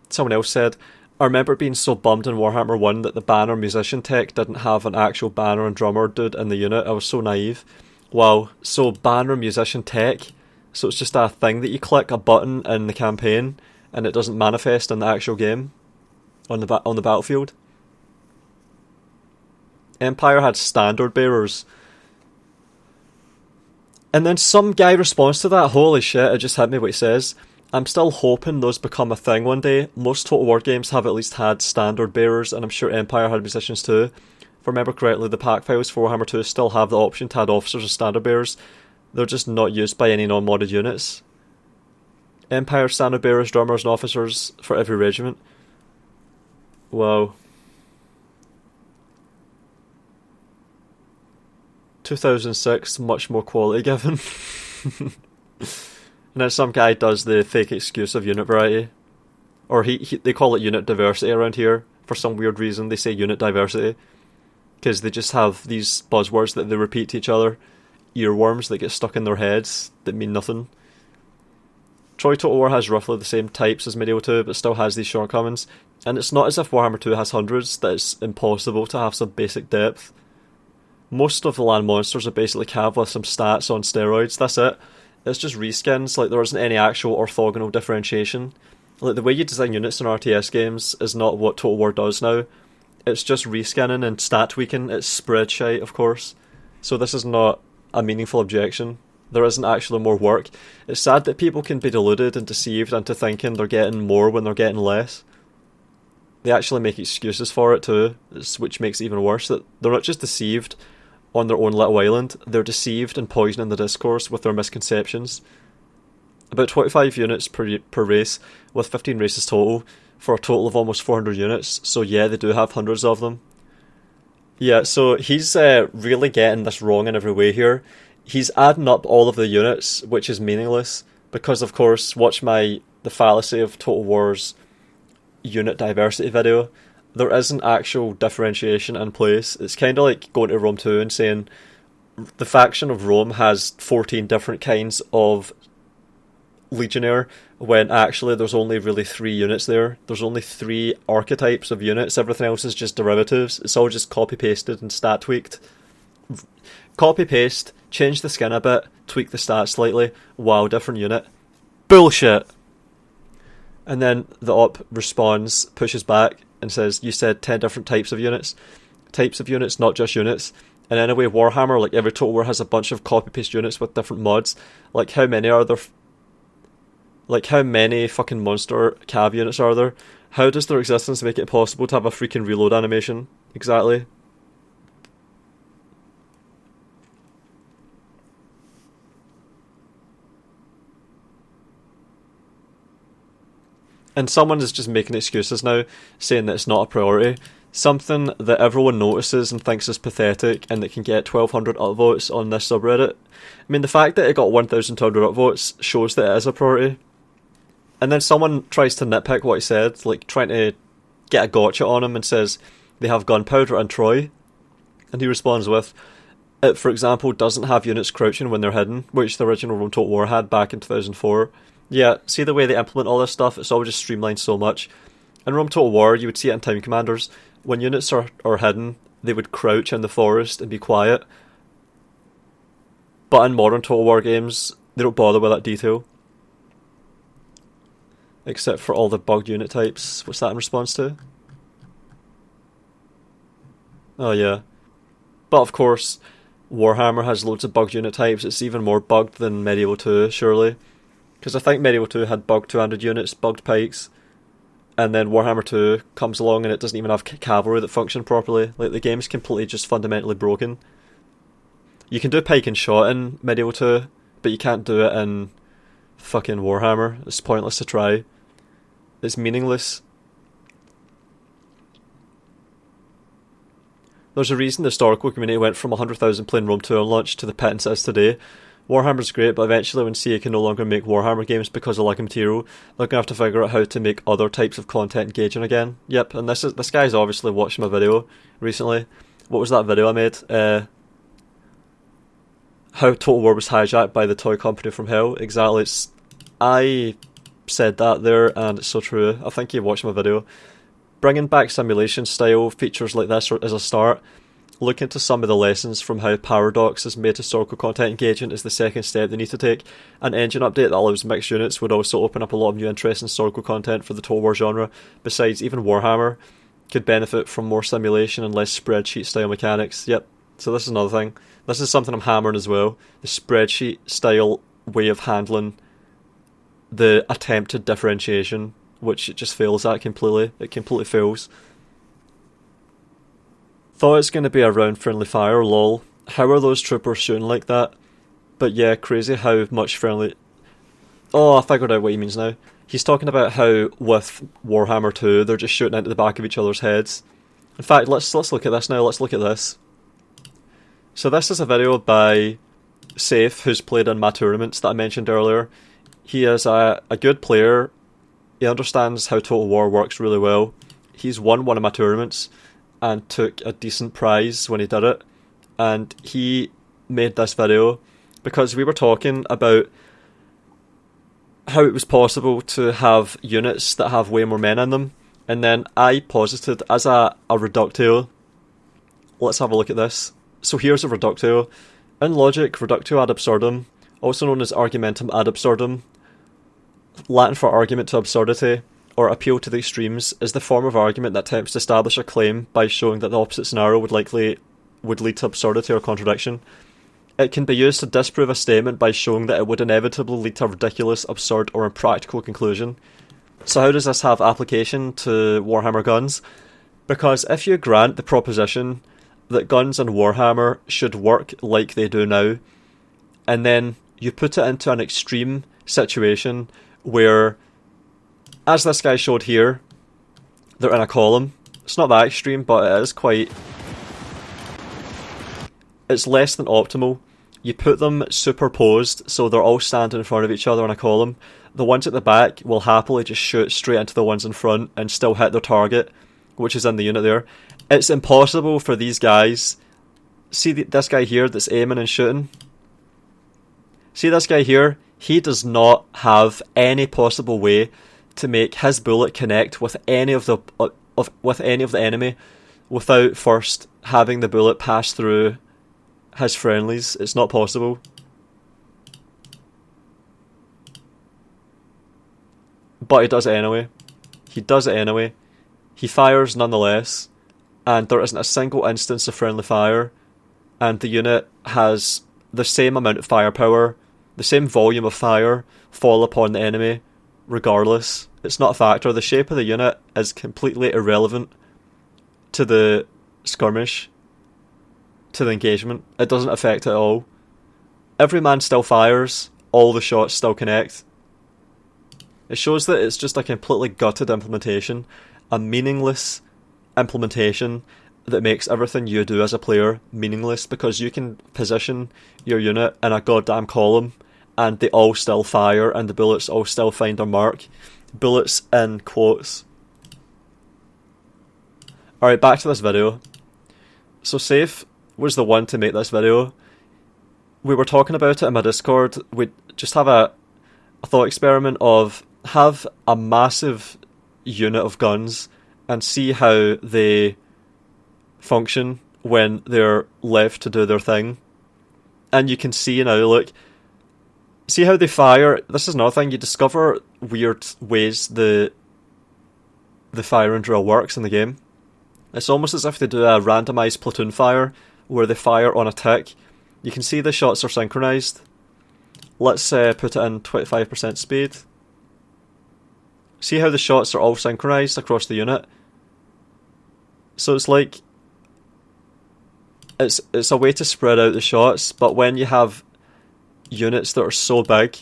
S1: Someone else said, I remember being so bummed in Warhammer 1 that the banner musician tech didn't have an actual banner and drummer dude in the unit. I was so naive. Wow, so banner musician tech? So it's just a thing that you click, a button in the campaign, and it doesn't manifest in the actual game? On the battlefield? Empire had standard bearers. And then some guy responds to that, holy shit, it just hit me what he says. I'm still hoping those become a thing one day. Most Total War games have at least had standard bearers, and I'm sure Empire had musicians too. If I remember correctly, the pack files for Warhammer 2 still have the option to add officers as standard bearers. They're just not used by any non-modded units. Empire standard bearers, drummers and officers for every regiment. Wow. 2006, much more quality given. And then some guy does the fake excuse of unit variety. Or they call it unit diversity around here. For some weird reason, they say unit diversity. Because they just have these buzzwords that they repeat to each other. Earworms that get stuck in their heads that mean nothing. Troy Total War has roughly the same types as Medieval 2, but still has these shortcomings. And it's not as if Warhammer 2 has hundreds, that it's impossible to have some basic depth. Most of the land monsters are basically cav with some stats on steroids, that's it. It's just reskins, like there isn't any actual orthogonal differentiation. Like the way you design units in RTS games is not what Total War does now. It's just reskinning and stat tweaking, it's spread shite of course. So this is not a meaningful objection. There isn't actually more work. It's sad that people can be deluded and deceived into thinking they're getting more when they're getting less. They actually make excuses for it too, which makes it even worse, that they're not just deceived on their own little island, they're deceived and poisoning the discourse with their misconceptions. About 25 units per race, with 15 races total, for a total of almost 400 units, so yeah, they do have hundreds of them. Yeah, so he's really getting this wrong in every way here. He's adding up all of the units, which is meaningless, because of course, watch the fallacy of Total War's unit diversity video. There isn't actual differentiation in place. It's kind of like going to Rome 2 and saying the faction of Rome has 14 different kinds of legionnaire, when actually there's only really 3 units there. There's only 3 archetypes of units, everything else is just derivatives. It's all just copy-pasted and stat-tweaked. Copy-paste, change the skin a bit, tweak the stats slightly, wow, different unit. Bullshit! And then the op responds, pushes back, and says, you said 10 different types of units. Types of units, not just units. And anyway, Warhammer, like every Total War, has a bunch of copy-paste units with different mods. Like how many are there? Like how many fucking monster cav units are there? How does their existence make it possible to have a freaking reload animation? Exactly. And someone is just making excuses now, saying that it's not a priority. Something that everyone notices and thinks is pathetic, and that can get 1,200 upvotes on this subreddit. I mean, the fact that it got 1,200 upvotes shows that it is a priority. And then someone tries to nitpick what he said, like trying to get a gotcha on him, and says they have Gunpowder and Troy. And he responds with, it, for example, doesn't have units crouching when they're hidden, which the original Rome Total War had back in 2004. Yeah, see the way they implement all this stuff? It's all just streamlined so much. In Rome Total War, you would see it in Time Commanders. When units are hidden, they would crouch in the forest and be quiet. But in modern Total War games, they don't bother with that detail. Except for all the bugged unit types. What's that in response to? Oh yeah. But of course, Warhammer has loads of bugged unit types. It's even more bugged than Medieval 2, surely. Because I think Medieval 2 had bugged 200 units, bugged pikes, and then Warhammer 2 comes along and it doesn't even have cavalry that function properly. Like, the game's completely just fundamentally broken. You can do pike and shot in Medieval 2, but you can't do it in fucking Warhammer. It's pointless to try. It's meaningless. There's a reason the historical community went from 100,000 playing Rome 2 on launch to the pittance it is today. Warhammer's great, but eventually when CA can no longer make Warhammer games because of lack of material, they're going to have to figure out how to make other types of content engaging again. Yep, and this guy's obviously watched my video recently. What was that video I made? How Total War was hijacked by the toy company from hell. Exactly. I said that there, and it's so true. I think you watched my video. Bringing back simulation style features like this as a start. Look into some of the lessons from how Paradox has made historical content engaging is the second step they need to take. An engine update that allows mixed units would also open up a lot of new interesting historical content for the Total War genre. Besides, even Warhammer could benefit from more simulation and less spreadsheet style mechanics. Yep, so this is another thing. This is something I'm hammering as well. The spreadsheet style way of handling the attempted differentiation, which it just fails at completely. It completely fails. Thought it's going to be a round friendly fire, lol. How are those troopers shooting like that? But yeah, crazy how much friendly... Oh, I figured out what he means now. He's talking about how with Warhammer 2, they're just shooting into the back of each other's heads. In fact, let's look at this now. Let's look at this. So this is a video by Safe, who's played in my tournaments that I mentioned earlier. He is a good player He understands how Total War works really well. He's won one of my tournaments and took a decent prize when he did it. And he made this video because we were talking about how it was possible to have units that have way more men in them. And then I posited as a reductio. Let's have a look at this. So here's a reductio. In logic, reductio ad absurdum, also known as argumentum ad absurdum, Latin for argument to absurdity, or appeal to the extremes, is the form of argument that attempts to establish a claim by showing that the opposite scenario would lead to absurdity or contradiction. It can be used to disprove a statement by showing that it would inevitably lead to a ridiculous, absurd, or impractical conclusion. So how does this have application to Warhammer guns? Because if you grant the proposition that guns in Warhammer should work like they do now, and then you put it into an extreme situation where, as this guy showed here, they're in a column. It's not that extreme, but it is quite... It's less than optimal. You put them superposed, so they're all standing in front of each other in a column. The ones at the back will happily just shoot straight into the ones in front and still hit their target, which is in the unit there. It's impossible for these guys... See this guy here that's aiming and shooting? See this guy here? He does not have any possible way to make his bullet connect with any of the enemy without first having the bullet pass through his friendlies. It's not possible. But he does it anyway. He does it anyway. He fires nonetheless, and there isn't a single instance of friendly fire, and the unit has the same amount of firepower, the same volume of fire fall upon the enemy regardless. It's not a factor. The shape of the unit is completely irrelevant to the skirmish, to the engagement. It doesn't affect it at all. Every man still fires, all the shots still connect. It shows that it's just a completely gutted implementation, a meaningless implementation that makes everything you do as a player meaningless, because you can position your unit in a goddamn column and they all still fire and the bullets all still find their mark. Bullets in quotes. Alright, back to this video. So Safe was the one to make this video. We were talking about it in my Discord. We just have a thought experiment of have a massive unit of guns and see how they function when they're left to do their thing. And you can see now, look, see how they fire. This is another thing, you discover weird ways the firing drill works in the game. It's almost as if they do a randomised platoon fire where they fire on a tick. You can see the shots are synchronised. Let's put it in 25% speed. See how the shots are all synchronised across the unit? So it's like it's a way to spread out the shots, but when you have units that are so big,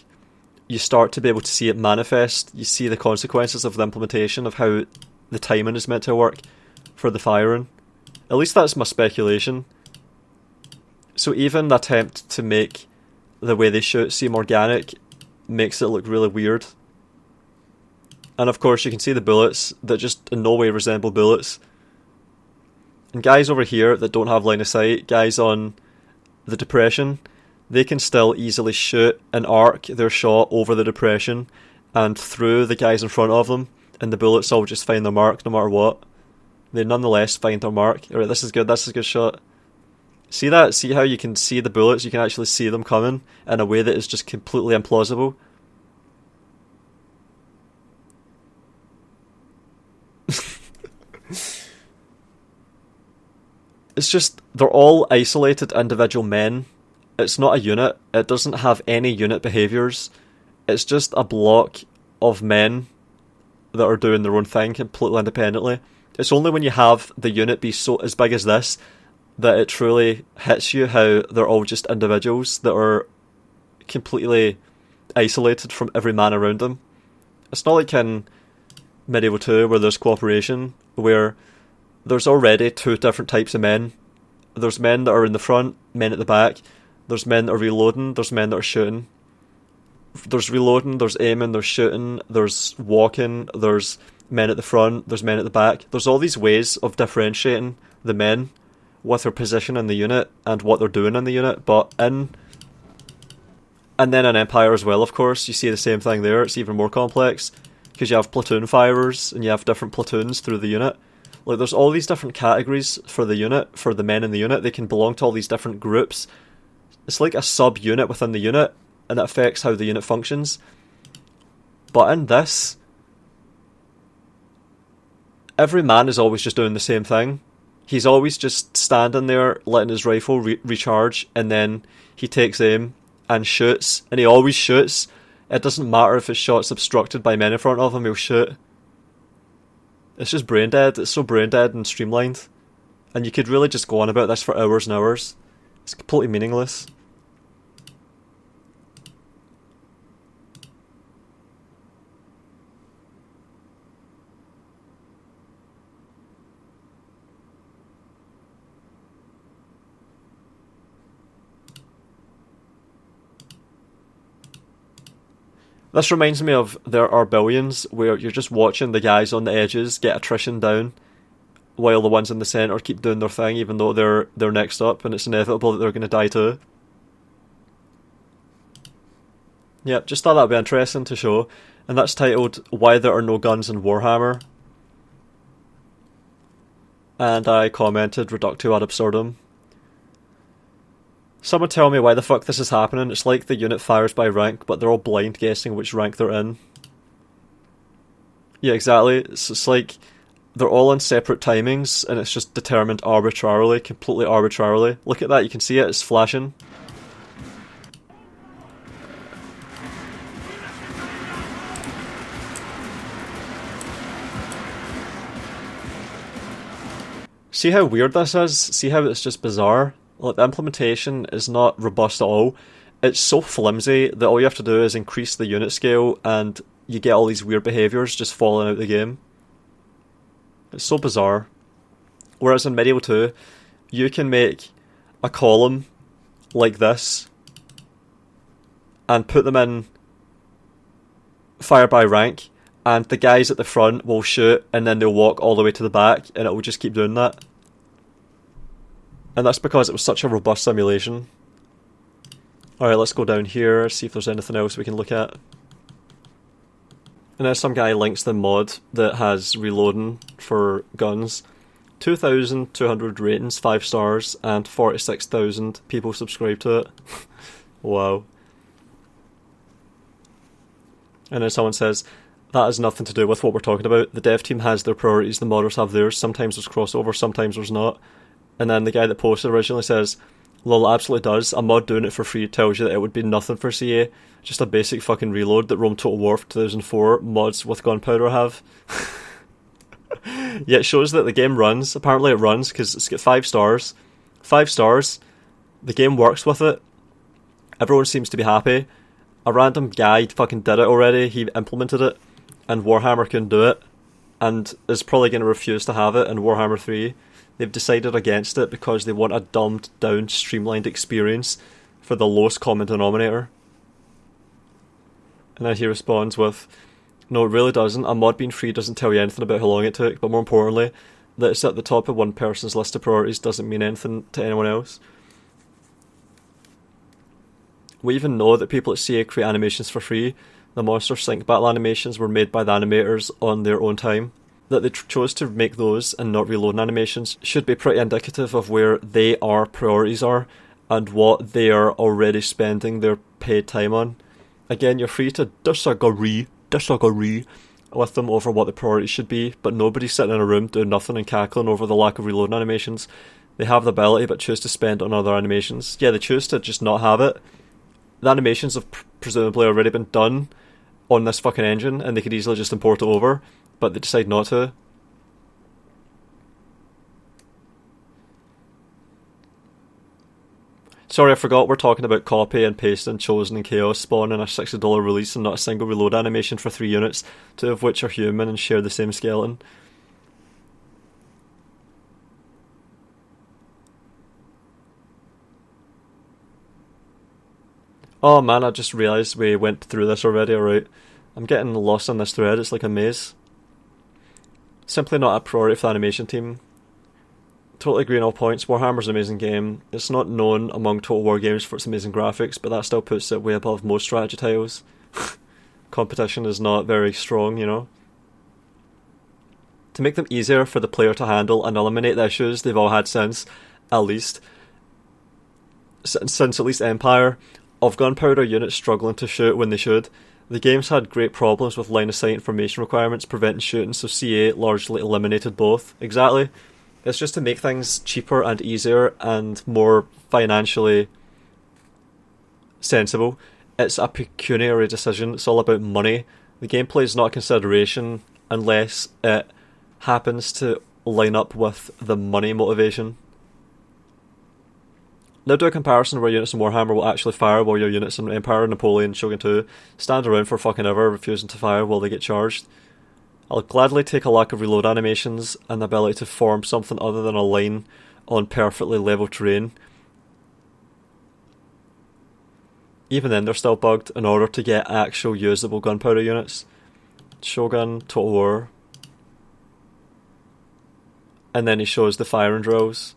S1: you start to be able to see it manifest. You see the consequences of the implementation of how the timing is meant to work for the firing. At least that's my speculation. So even the attempt to make the way they shoot seem organic makes it look really weird. And of course you can see the bullets that just in no way resemble bullets. And guys over here that don't have line of sight, guys on the depression, they can still easily shoot and arc their shot over the depression and through the guys in front of them, and the bullets all just find their mark no matter what. They nonetheless find their mark. Alright, this is good, this is a good shot. See that? See how you can see the bullets? You can actually see them coming in a way that is just completely implausible. It's just, they're all isolated individual men. It's not a unit. It doesn't have any unit behaviours. It's just a block of men that are doing their own thing completely independently. It's only when you have the unit be so as big as this that it truly hits you how they're all just individuals that are completely isolated from every man around them. It's not like in Medieval 2 where there's cooperation, where there's already two different types of men. There's men that are in the front, men at the back. There's men that are reloading, there's men that are shooting. There's reloading, there's aiming, there's shooting, there's walking, there's men at the front, there's men at the back. There's all these ways of differentiating the men with their position in the unit and what they're doing in the unit, and then in Empire as well, of course, you see the same thing there. It's even more complex, because you have platoon firers, and you have different platoons through the unit. Like, there's all these different categories for the unit, for the men in the unit. They can belong to all these different groups. It's like a sub-unit within the unit, and it affects how the unit functions. But in this, every man is always just doing the same thing. He's always just standing there, letting his rifle recharge, and then he takes aim and shoots, and he always shoots. It doesn't matter if his shot's obstructed by men in front of him, he'll shoot. It's just brain dead. It's so brain dead and streamlined. And you could really just go on about this for hours and hours. It's completely meaningless. This reminds me of There Are Billions, where you're just watching the guys on the edges get attrition down, while the ones in the centre keep doing their thing, even though they're next up, and it's inevitable that they're going to die too. Yep, just thought that'd be interesting to show. And that's titled Why There Are No Guns in Warhammer. And I commented reductio ad absurdum. Someone tell me why the fuck this is happening. It's like the unit fires by rank, but they're all blind guessing which rank they're in. Yeah, exactly. It's like they're all on separate timings, and it's just determined arbitrarily, completely arbitrarily. Look at that, you can see it, it's flashing. See how weird this is? See how it's just bizarre? Like, the implementation is not robust at all. It's so flimsy that all you have to do is increase the unit scale and you get all these weird behaviours just falling out the game. It's so bizarre. Whereas in Medieval 2, you can make a column like this and put them in fire by rank, and the guys at the front will shoot and then they'll walk all the way to the back, and it will just keep doing that. And that's because it was such a robust simulation. Alright, let's go down here, see if there's anything else we can look at. And then some guy links the mod that has reloading for guns. 2,200 ratings, 5 stars, and 46,000 people subscribe to it. Wow. And then someone says, that has nothing to do with what we're talking about. The dev team has their priorities, the modders have theirs. Sometimes there's crossover, sometimes there's not. And then the guy that posted originally says, lol, absolutely does. A mod doing it for free tells you that it would be nothing for CA. Just a basic fucking reload that Rome Total War for 2004 mods with Gunpowder have. Yeah, it shows that the game runs. Apparently it runs because it's got 5 stars. 5 stars. The game works with it. Everyone seems to be happy. A random guy fucking did it already. He implemented it. And Warhammer couldn't do it. And is probably going to refuse to have it in Warhammer 3. They've decided against it because they want a dumbed down, streamlined experience for the lowest common denominator. And then he responds with, no, it really doesn't. A mod being free doesn't tell you anything about how long it took, but more importantly, that it's at the top of one person's list of priorities doesn't mean anything to anyone else. We even know that people at CA create animations for free. The Monster Sync battle animations were made by the animators on their own time. That they chose to make those and not reloading animations should be pretty indicative of where their priorities are and what they are already spending their paid time on. Again, you're free to disagree with them over what the priorities should be, but nobody's sitting in a room doing nothing and cackling over the lack of reloading animations. They have the ability but choose to spend on other animations. Yeah, they choose to just not have it. The animations have presumably already been done on this fucking engine and they could easily just import it over, but they decide not to. Sorry, I forgot we're talking about copy and pasting, chosen and chaos spawn in a $60 release and not a single reload animation for 3 units, 2 of which are human and share the same skeleton. Oh man, I just realised we went through this already, alright. I'm getting lost on this thread, it's like a maze. Simply not a priority for the animation team. Totally agree on all points. Warhammer's an amazing game. It's not known among Total War games for its amazing graphics, but that still puts it way above most strategy titles. Competition is not very strong, you know. To make them easier for the player to handle and eliminate the issues they've all had since at least Empire, of gunpowder units struggling to shoot when they should. The game's had great problems with line of sight information requirements preventing shooting, so CA largely eliminated both. Exactly. It's just to make things cheaper and easier and more financially sensible. It's a pecuniary decision, it's all about money. The gameplay is not a consideration unless it happens to line up with the money motivation. Now do a comparison where units in Warhammer will actually fire while your units in Empire, Napoleon, Shogun 2 stand around for fucking ever, refusing to fire while they get charged. I'll gladly take a lack of reload animations and the ability to form something other than a line on perfectly level terrain. Even then they're still bugged in order to get actual usable gunpowder units. Shogun, Total War. And then he shows the firing drills.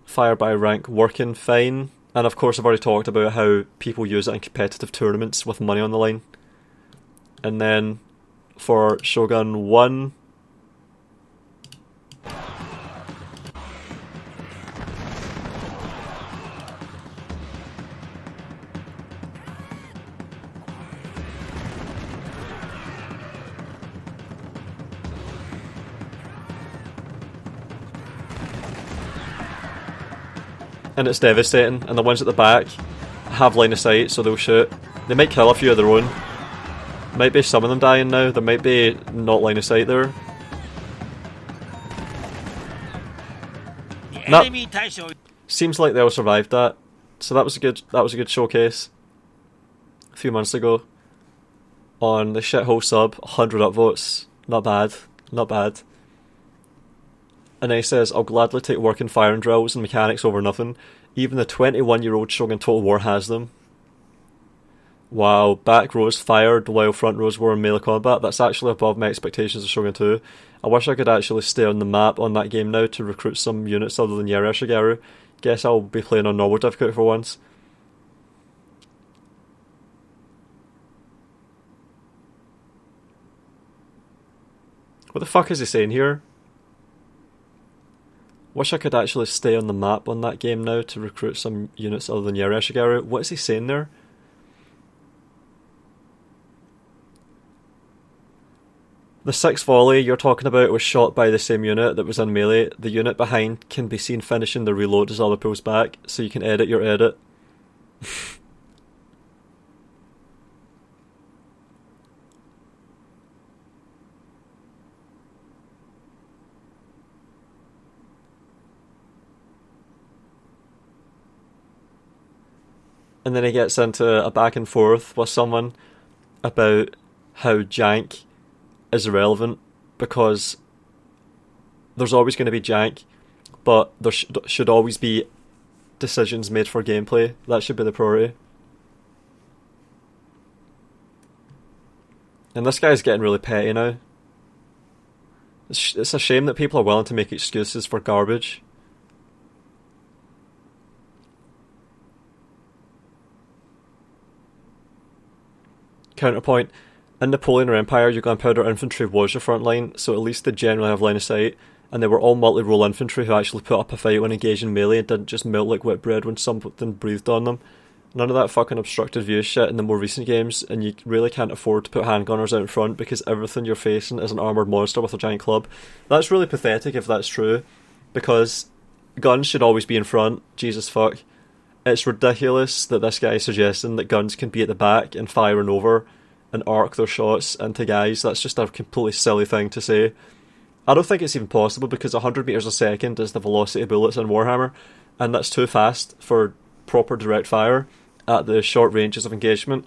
S1: Fire by rank working fine. And of course I've already talked about how people use it in competitive tournaments with money on the line. And then for Shogun 1, and it's devastating, and the ones at the back have line of sight, so they'll shoot. They might kill a few of their own. Might be some of them dying now, there might be not line of sight there. Seems like they all survived that. So that was a good showcase a few months ago. On the shithole sub, 100 upvotes. Not bad. Not bad. And then he says, I'll gladly take working firing drills and mechanics over nothing. Even the 21-year-old Shogun Total War has them. Wow, back rows fired while front rows were in melee combat. That's actually above my expectations of Shogun 2. I wish I could actually stay on the map on that game now to recruit some units other than Yarashigaru. Guess I'll be playing on normal difficulty for once. What the fuck is he saying here? Wish I could actually stay on the map on that game now to recruit some units other than Yarashigaru. What is he saying there? The 6th volley you're talking about was shot by the same unit that was in melee. The unit behind can be seen finishing the reload as other pulls back, so you can edit your edit. And then he gets into a back and forth with someone about how jank is irrelevant because there's always going to be jank, but there should always be decisions made for gameplay. That should be the priority. And this guy's getting really petty now. It's a shame that people are willing to make excuses for garbage. Counterpoint. In Napoleon or Empire, your gunpowder infantry was your front line, so at least they generally have line of sight, and they were all multi-role infantry who actually put up a fight when engaging melee and didn't just melt like wet bread when something breathed on them. None of that fucking obstructed view shit in the more recent games, and you really can't afford to put handgunners out in front because everything you're facing is an armoured monster with a giant club. That's really pathetic if that's true, because guns should always be in front. Jesus fuck. It's ridiculous that this guy is suggesting that guns can be at the back and firing over and arc their shots into guys. That's just a completely silly thing to say. I don't think it's even possible because 100 meters a second is the velocity of bullets in Warhammer, and that's too fast for proper direct fire at the short ranges of engagement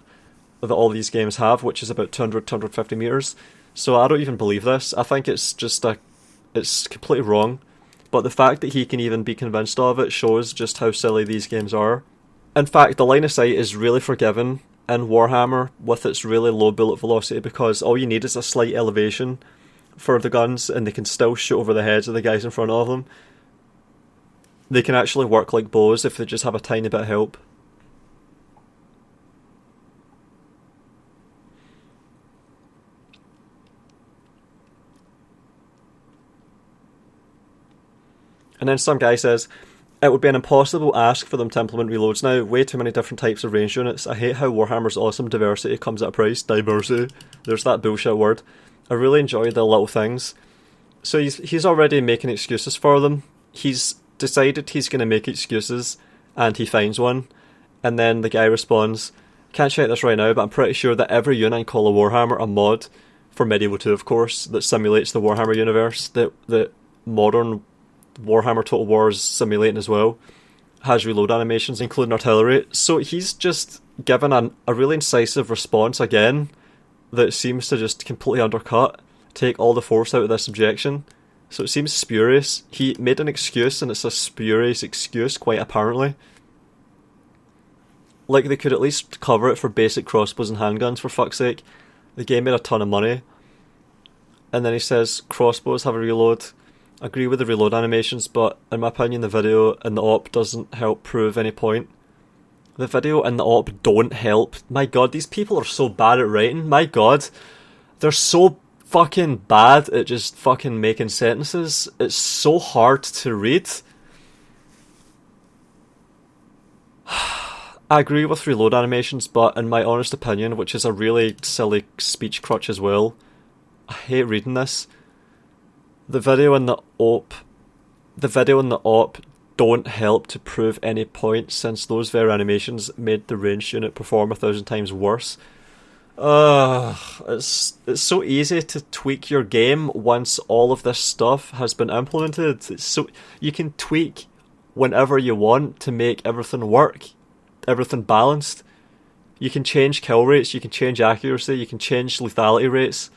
S1: that all these games have, which is about 200-250 meters. So I don't even believe this. I think it's completely wrong. But the fact that he can even be convinced of it shows just how silly these games are. In fact, the line of sight is really forgiving in Warhammer with its really low bullet velocity, because all you need is a slight elevation for the guns and they can still shoot over the heads of the guys in front of them. They can actually work like bows if they just have a tiny bit of help. And then some guy says, it would be an impossible ask for them to implement reloads now. Way too many different types of range units. I hate how Warhammer's awesome diversity comes at a price. Diversity. There's that bullshit word. I really enjoy the little things. So he's already making excuses for them. He's decided he's going to make excuses, and he finds one. And then the guy responds, can't check this right now, but I'm pretty sure that every unit in Call of Warhammer, a mod, for Medieval 2 of course, that simulates the Warhammer universe, that modern Warhammer Total War is simulating as well, has reload animations, including artillery. So he's just given a really incisive response again that seems to just completely undercut, take all the force out of this objection. So it seems spurious. He made an excuse, and it's a spurious excuse, quite apparently. Like, they could at least cover it for basic crossbows and handguns, for fuck's sake. The game made a ton of money. And then he says, crossbows have a reload. Agree with the reload animations, but in my opinion the video and the op doesn't help prove any point. The video and the op don't help. My god, these people are so bad at writing. My god. They're so fucking bad at just fucking making sentences. It's so hard to read. I agree with reload animations, but in my honest opinion, which is a really silly speech crutch as well, I hate reading this. The video and the op don't help to prove any point, since those very animations made the ranged unit perform 1,000 times worse. It's so easy to tweak your game once all of this stuff has been implemented. It's so you can tweak whenever you want to make everything work, everything balanced. You can change kill rates, you can change accuracy, you can change lethality rates.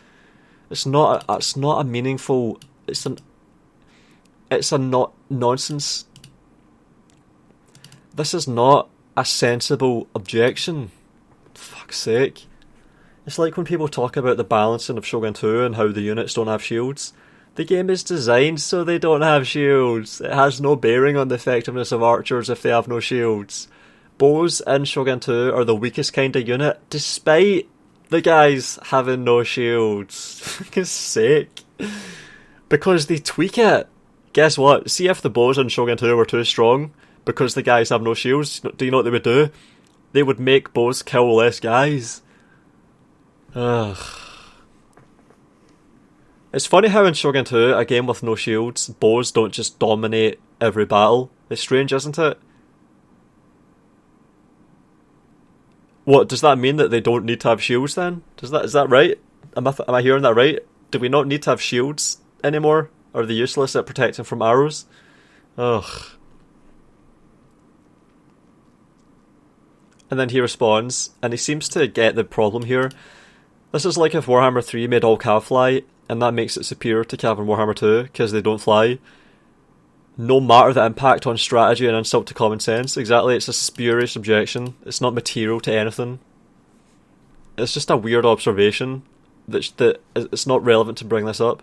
S1: It's not a meaningful. It's a not nonsense. This is not a sensible objection. Fuck's sake. It's like when people talk about the balancing of Shogun 2 and how the units don't have shields. The game is designed so they don't have shields. It has no bearing on the effectiveness of archers if they have no shields. Bows in Shogun 2 are the weakest kind of unit, despite the guys having no shields. For fuck's sake. Because they tweak it. Guess what? See if the bows in Shogun 2 were too strong because the guys have no shields. Do you know what they would do? They would make bows kill less guys. Ugh. It's funny how in Shogun 2, a game with no shields, bows don't just dominate every battle. It's strange, isn't it? What, does that mean that they don't need to have shields then? Is that right? Am I hearing that right? Do we not need to have shields anymore? Are they useless at protecting from arrows? Ugh. And then he responds, and he seems to get the problem here. This is like if Warhammer 3 made all cav fly, and that makes it superior to cav in Warhammer 2, because they don't fly. No matter the impact on strategy and insult to common sense. Exactly, it's a spurious objection. It's not material to anything. It's just a weird observation that it's not relevant to bring this up.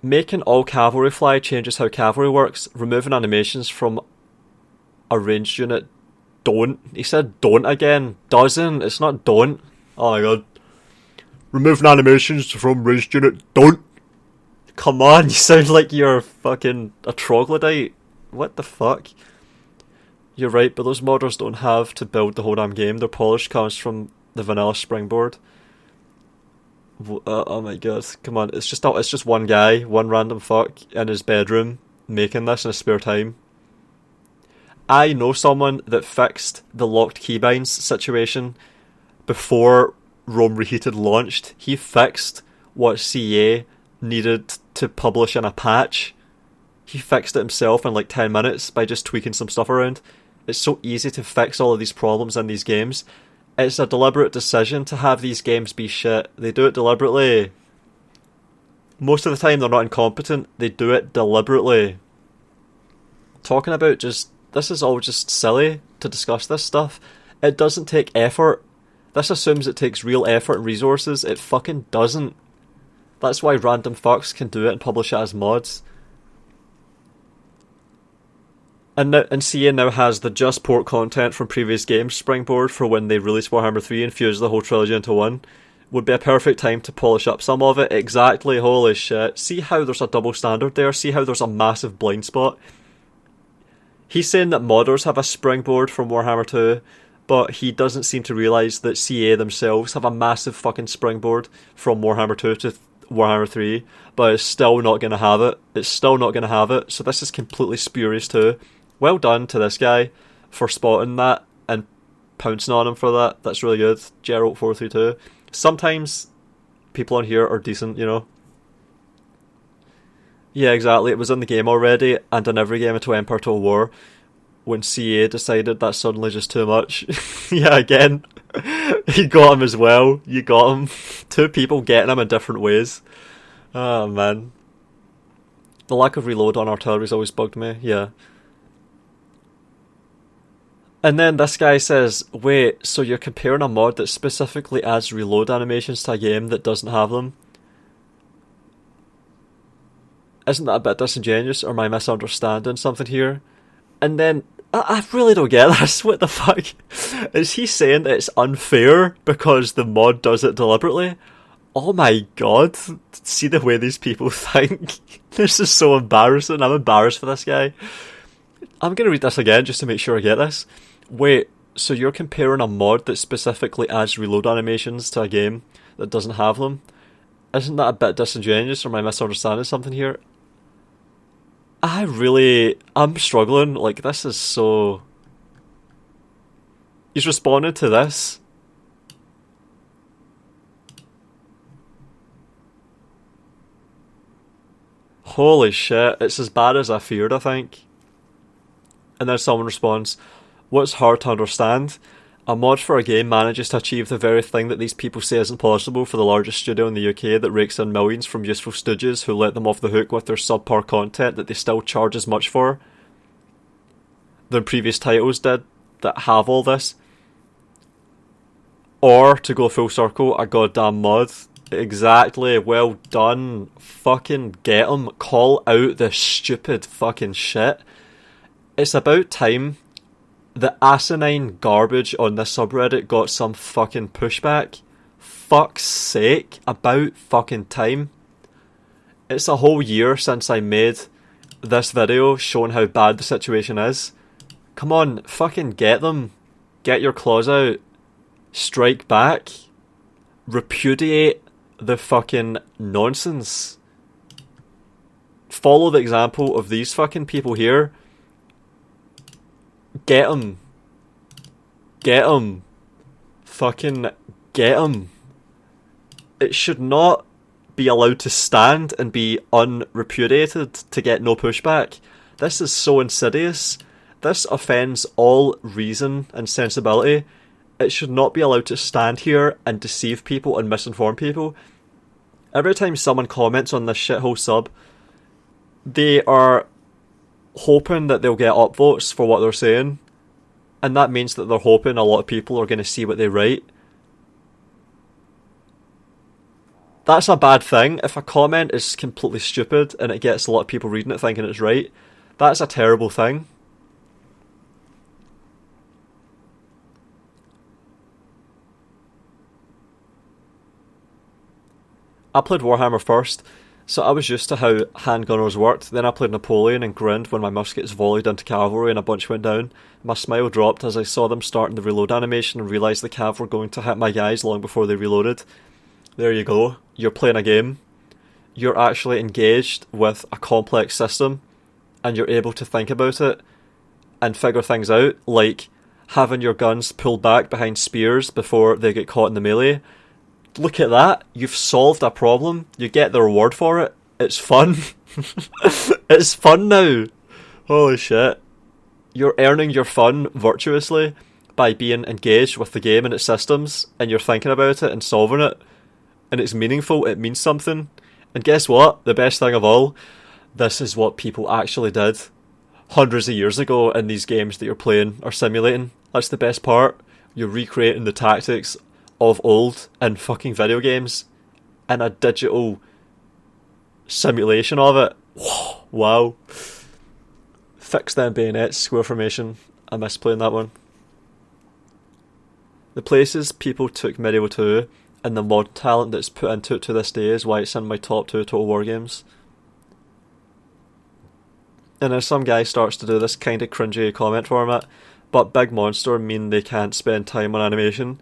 S1: Making all cavalry fly changes how cavalry works. Removing animations from a ranged unit don't. He said don't again. Doesn't. It's not don't. Oh my god. Removing animations from ranged unit don't. Come on, you sound like you're fucking a troglodyte. What the fuck? You're right, but those modders don't have to build the whole damn game. Their polish comes from the vanilla springboard. Oh my god, come on, it's just one guy, one random fuck in his bedroom making this in his spare time. I know someone that fixed the locked keybinds situation before Rome Reheated launched. He fixed what CA needed to publish in a patch. He fixed it himself in like 10 minutes by just tweaking some stuff around. It's so easy to fix all of these problems in these games. It's a deliberate decision to have these games be shit. They do it deliberately. Most of the time they're not incompetent, they do it deliberately. Talking about this is all just silly to discuss this stuff. It doesn't take effort. This assumes it takes real effort and resources. It fucking doesn't. That's why random fucks can do it and publish it as mods. And CA now has the just port content from previous games springboard for when they release Warhammer 3 and fuse the whole trilogy into one. Would be a perfect time to polish up some of it. Exactly, holy shit. See how there's a double standard there? See how there's a massive blind spot? He's saying that modders have a springboard from Warhammer 2, but he doesn't seem to realise that CA themselves have a massive fucking springboard from Warhammer 2 to Warhammer 3, but it's still not going to have it. It's still not going to have it, so this is completely spurious too. Well done to this guy for spotting that and pouncing on him for that. That's really good. Gerald432. Sometimes people on here are decent, you know. Yeah, exactly. It was in the game already, and in every game until Empire Total War, when CA decided that's suddenly just too much. Yeah, again. You got him as well. You got him. Two people getting him in different ways. Oh, man. The lack of reload on artillery's always bugged me. Yeah. And then this guy says, wait, so you're comparing a mod that specifically adds reload animations to a game that doesn't have them? Isn't that a bit disingenuous, or am I misunderstanding something here? And then, I really don't get this. What the fuck? Is he saying that it's unfair because the mod does it deliberately? Oh my god. See the way these people think? This is so embarrassing. I'm embarrassed for this guy. I'm going to read this again just to make sure I get this. Wait, so you're comparing a mod that specifically adds reload animations to a game that doesn't have them? Isn't that a bit disingenuous, or am I misunderstanding something here? I'm struggling. Like, this is so... He's responded to this. Holy shit, it's as bad as I feared, I think. And then someone responds, what's hard to understand? A mod for a game manages to achieve the very thing that these people say isn't possible for the largest studio in the UK that rakes in millions from useful stooges who let them off the hook with their subpar content that they still charge as much for than previous titles did that have all this. Or, to go full circle, a goddamn mod. Exactly, well done. Fucking get 'em. Call out the stupid fucking shit. It's about time the asinine garbage on this subreddit got some fucking pushback. Fuck's sake, about fucking time. It's a whole year since I made this video showing how bad the situation is. Come on, fucking get them. Get your claws out. Strike back. Repudiate the fucking nonsense. Follow the example of these fucking people here. Get 'em. Get 'em. Fucking get 'em. It should not be allowed to stand and be unrepudiated to get no pushback. This is so insidious. This offends all reason and sensibility. It should not be allowed to stand here and deceive people and misinform people. Every time someone comments on this shithole sub, they are hoping that they'll get upvotes for what they're saying, and that means that they're hoping a lot of people are going to see what they write. That's a bad thing. If a comment is completely stupid and it gets a lot of people reading it thinking it's right, that's a terrible thing. I played Warhammer first, so I was used to how handgunners worked. Then I played Napoleon and grinned when my muskets volleyed into cavalry and a bunch went down. My smile dropped as I saw them starting the reload animation and realised the cav were going to hit my guys long before they reloaded. There you go. You're playing a game. You're actually engaged with a complex system, and you're able to think about it and figure things out, like having your guns pulled back behind spears before they get caught in the melee. Look at that. You've solved a problem. You get the reward for it. It's fun. It's fun now. Holy shit. You're earning your fun virtuously by being engaged with the game and its systems, and you're thinking about it and solving it, and it's meaningful, it means something, And guess what? The best thing of all, this is what people actually did hundreds of years ago in these games that you're playing or simulating. That's the best part. You're recreating the tactics of old in fucking video games in a digital simulation of it. Wow. Fix them bayonets, square formation. I miss playing that one. The places people took Medieval 2 and the mod talent that's put into it to this day is why it's in my top 2 Total War games. And then some guy starts to do this kind of cringy comment format, but big monster mean they can't spend time on animation.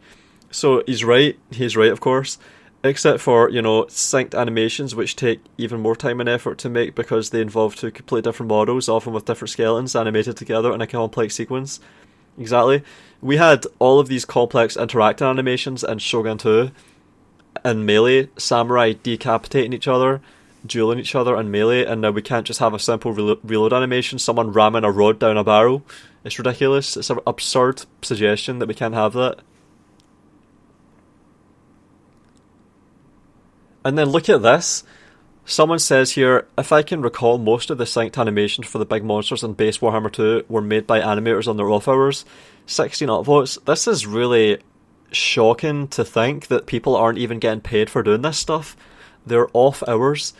S1: So he's right of course, except for, synced animations which take even more time and effort to make because they involve two completely different models, often with different skeletons animated together in a complex sequence. Exactly. We had all of these complex interacting animations in Shogun 2, in Melee, samurai decapitating each other, dueling each other in Melee, and now we can't just have a simple reload animation, someone ramming a rod down a barrel. It's ridiculous. It's an absurd suggestion that we can't have that. And then look at this. Someone says here, if I can recall, most of the synced animations for the big monsters in base Warhammer 2 were made by animators on their off hours. 16 upvotes. This is really shocking to think that people aren't even getting paid for doing this stuff. They're off hours.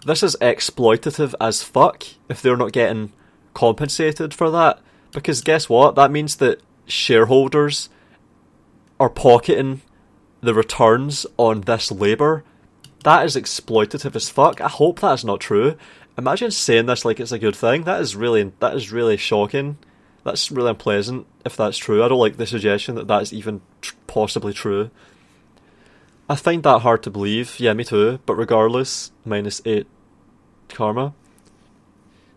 S1: This is exploitative as fuck if they're not getting compensated for that. Because guess what? That means that shareholders are pocketing the returns on this labour. That is exploitative as fuck. I hope that's not true. Imagine saying this like it's a good thing. That is really shocking. That's really unpleasant if that's true. I don't like the suggestion that that is even possibly true. I find that hard to believe. Yeah, me too. But regardless, -8 karma.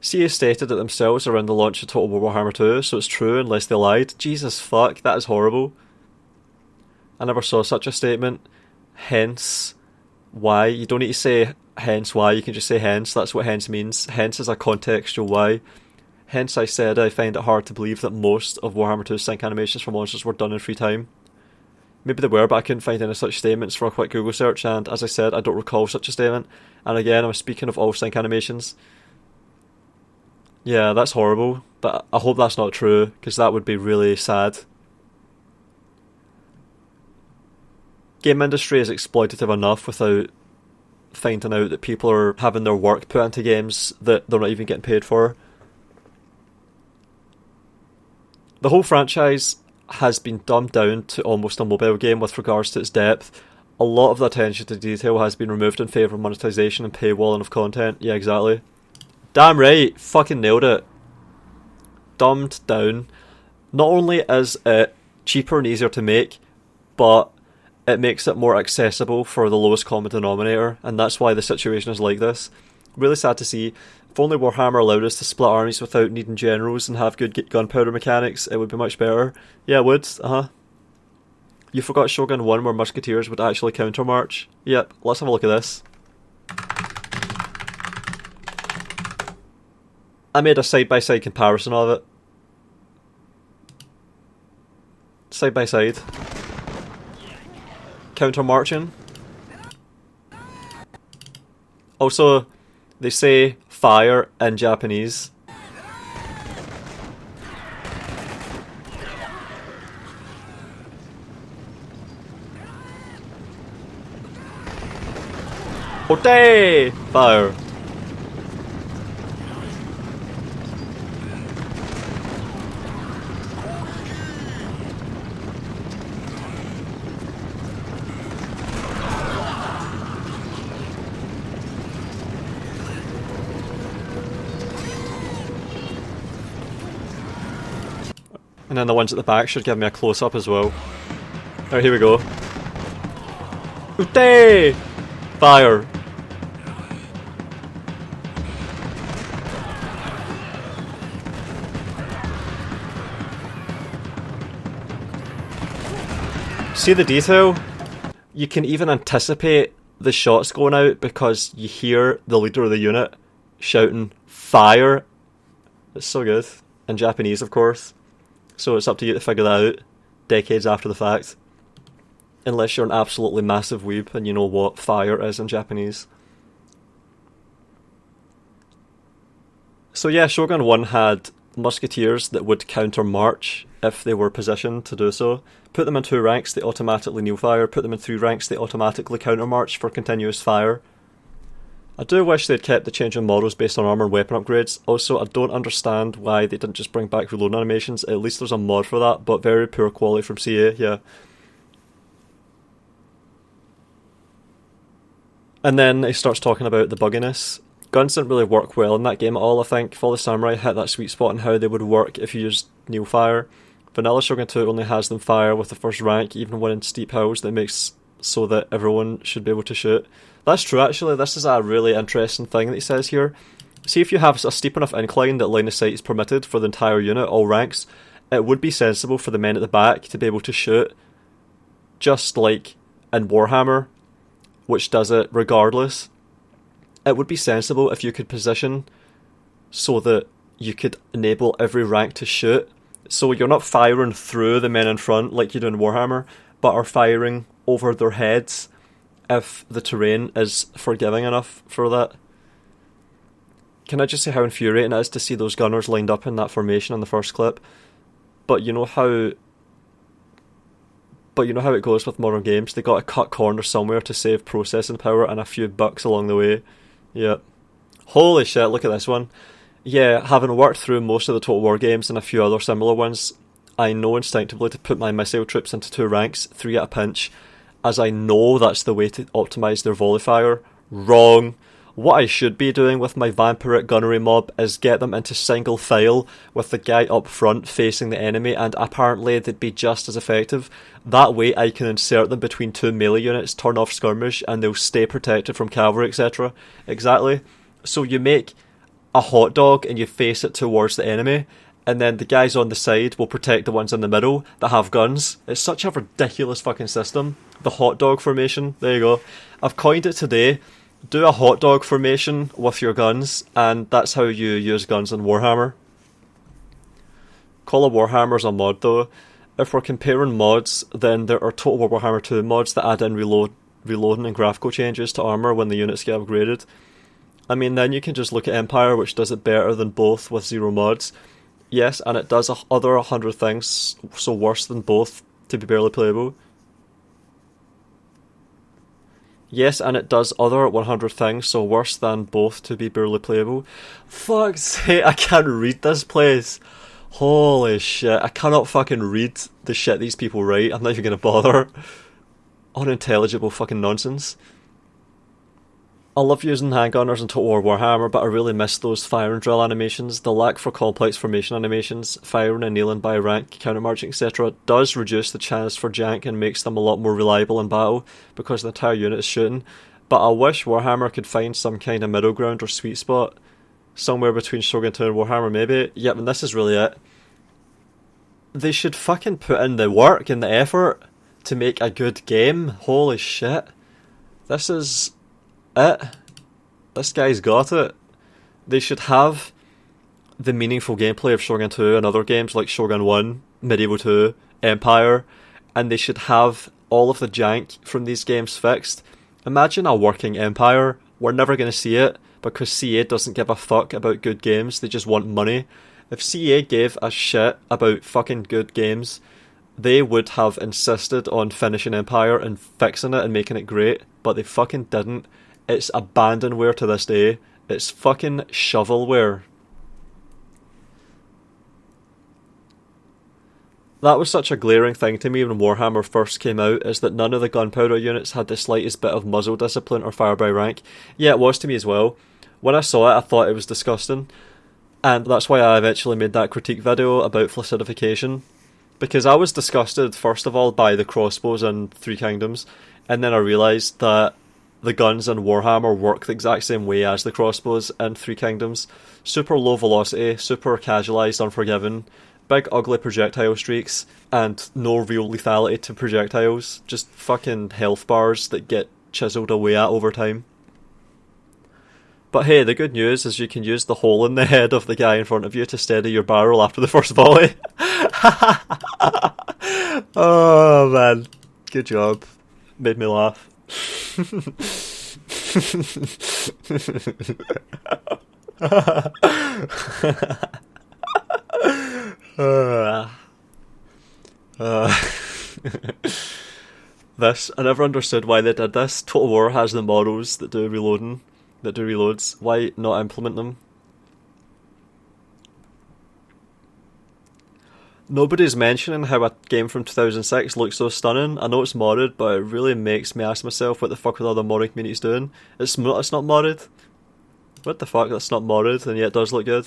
S1: CA stated it themselves around the launch of Total War Warhammer 2, so it's true unless they lied. Jesus fuck, that is horrible. I never saw such a statement. Hence why. You don't need to say hence why, you can just say hence. That's what hence means. Hence is a contextual why. Hence I said I find it hard to believe that most of Warhammer 2's sync animations for monsters were done in free time. Maybe they were, but I couldn't find any such statements for a quick Google search, and as I said, I don't recall such a statement. And again, I'm speaking of all sync animations. Yeah, that's horrible, but I hope that's not true, because that would be really sad. Game industry is exploitative enough without finding out that people are having their work put into games that they're not even getting paid for. The whole franchise has been dumbed down to almost a mobile game with regards to its depth. A lot of the attention to detail has been removed in favour of monetization and paywalling of content. Yeah, exactly. Damn right, fucking nailed it. Dumbed down. Not only is it cheaper and easier to make, but it makes it more accessible for the lowest common denominator, and that's why the situation is like this. Really sad to see. If only Warhammer allowed us to split armies without needing generals and have good gunpowder mechanics, it would be much better. Yeah, it would, You forgot Shogun 1 where musketeers would actually countermarch? Yep, let's have a look at this. I made a side-by-side comparison of it. Side-by-side. Countermarching. Also, they say fire in Japanese. Hote! Fire. And then the ones at the back should give me a close-up as well. Alright, here we go. Ute! Fire! See the detail? You can even anticipate the shots going out because you hear the leader of the unit shouting fire. It's so good. In Japanese, of course. So it's up to you to figure that out decades after the fact. Unless you're an absolutely massive weeb and you know what fire is in Japanese. So yeah, Shogun 1 had musketeers that would counter-march if they were positioned to do so. Put them in 2 ranks, they automatically kneel fire. Put them in 3 ranks, they automatically counter-march for continuous fire. I do wish they'd kept the changing models based on armour and weapon upgrades. Also, I don't understand why they didn't just bring back reload animations. At least there's a mod for that, but very poor quality from CA, yeah. And then he starts talking about the bugginess. Guns didn't really work well in that game at all, I think. Fall of Samurai hit that sweet spot in how they would work if you used kneel fire. Vanilla Shogun 2 only has them fire with the first rank, even when in steep hills, that makes so that everyone should be able to shoot. That's true, actually. This is a really interesting thing that he says here. See, if you have a steep enough incline that line of sight is permitted for the entire unit, all ranks, it would be sensible for the men at the back to be able to shoot, just like in Warhammer, which does it regardless. It would be sensible if you could position so that you could enable every rank to shoot. So you're not firing through the men in front like you do in Warhammer, but are firing over their heads if the terrain is forgiving enough for that. Can I just say how infuriating it is to see those gunners lined up in that formation in the first clip? But you know how it goes with modern games. They got to cut corners somewhere to save processing power and a few bucks along the way. Yep. Holy shit, look at this one. Yeah, having worked through most of the Total War games and a few other similar ones, I know instinctively to put my missile troops into 2 ranks, 3 at a pinch, as I know that's the way to optimise their volley fire. Wrong. What I should be doing with my vampiric gunnery mob is get them into single file with the guy up front facing the enemy, and apparently they'd be just as effective. That way I can insert them between 2 melee units, turn off skirmish, and they'll stay protected from cavalry, etc. Exactly. So you make a hot dog and you face it towards the enemy, and then the guys on the side will protect the ones in the middle that have guns. It's such a ridiculous fucking system. The hot dog formation. There you go. I've coined it today. Do a hot dog formation with your guns, and that's how you use guns in Warhammer. Call of Warhammer's a mod though. If we're comparing mods, then there are Total War Warhammer 2 mods that add in reloading and graphical changes to armour when the units get upgraded. I mean, then you can just look at Empire, which does it better than both with 0 mods. Yes, and it does other 100 things, so worse than both to be barely playable. Yes, and it does other 100 things, so worse than both to be barely playable. Fuck's sake, I can't read this place. Holy shit, I cannot fucking read the shit these people write. I'm not even gonna bother. Unintelligible fucking nonsense. I love using handgunners in Total War Warhammer, but I really miss those fire and drill animations. The lack for complex formation animations, firing and kneeling by rank, countermarching, etc. does reduce the chance for jank and makes them a lot more reliable in battle because the entire unit is shooting. But I wish Warhammer could find some kind of middle ground or sweet spot, somewhere between Shogun 2 and Warhammer maybe. Yep, and this is really it. They should fucking put in the work and the effort to make a good game. Holy shit. This is it. This guy's got it. They should have the meaningful gameplay of Shogun 2 and other games like Shogun 1, Medieval 2, Empire, and they should have all of the jank from these games fixed. Imagine a working Empire. We're never going to see it because CA doesn't give a fuck about good games, they just want money. If CA gave a shit about fucking good games, they would have insisted on finishing Empire and fixing it and making it great, but they fucking didn't. It's abandonware to this day. It's fucking shovelware. That was such a glaring thing to me when Warhammer first came out, is that none of the Gunpowder units had the slightest bit of muzzle discipline or fire by rank. Yeah, it was to me as well. When I saw it, I thought it was disgusting. And that's why I eventually made that critique video about Flaccidification. Because I was disgusted, first of all, by the crossbows in Three Kingdoms, and then I realised that the guns in Warhammer work the exact same way as the crossbows in Three Kingdoms. Super low velocity, super casualised, unforgiving, big ugly projectile streaks, and no real lethality to projectiles. Just fucking health bars that get chiselled away at over time. But hey, the good news is you can use the hole in the head of the guy in front of you to steady your barrel after the first volley. Oh man, good job. Made me laugh. This, I never understood why they did this. Total War has the models that do reloads. Why not implement them? Nobody's mentioning how a game from 2006 looks so stunning. I know it's modded, but it really makes me ask myself what the fuck are the other modding communities doing? It's not modded. What the fuck? That's not modded, and yet it does look good.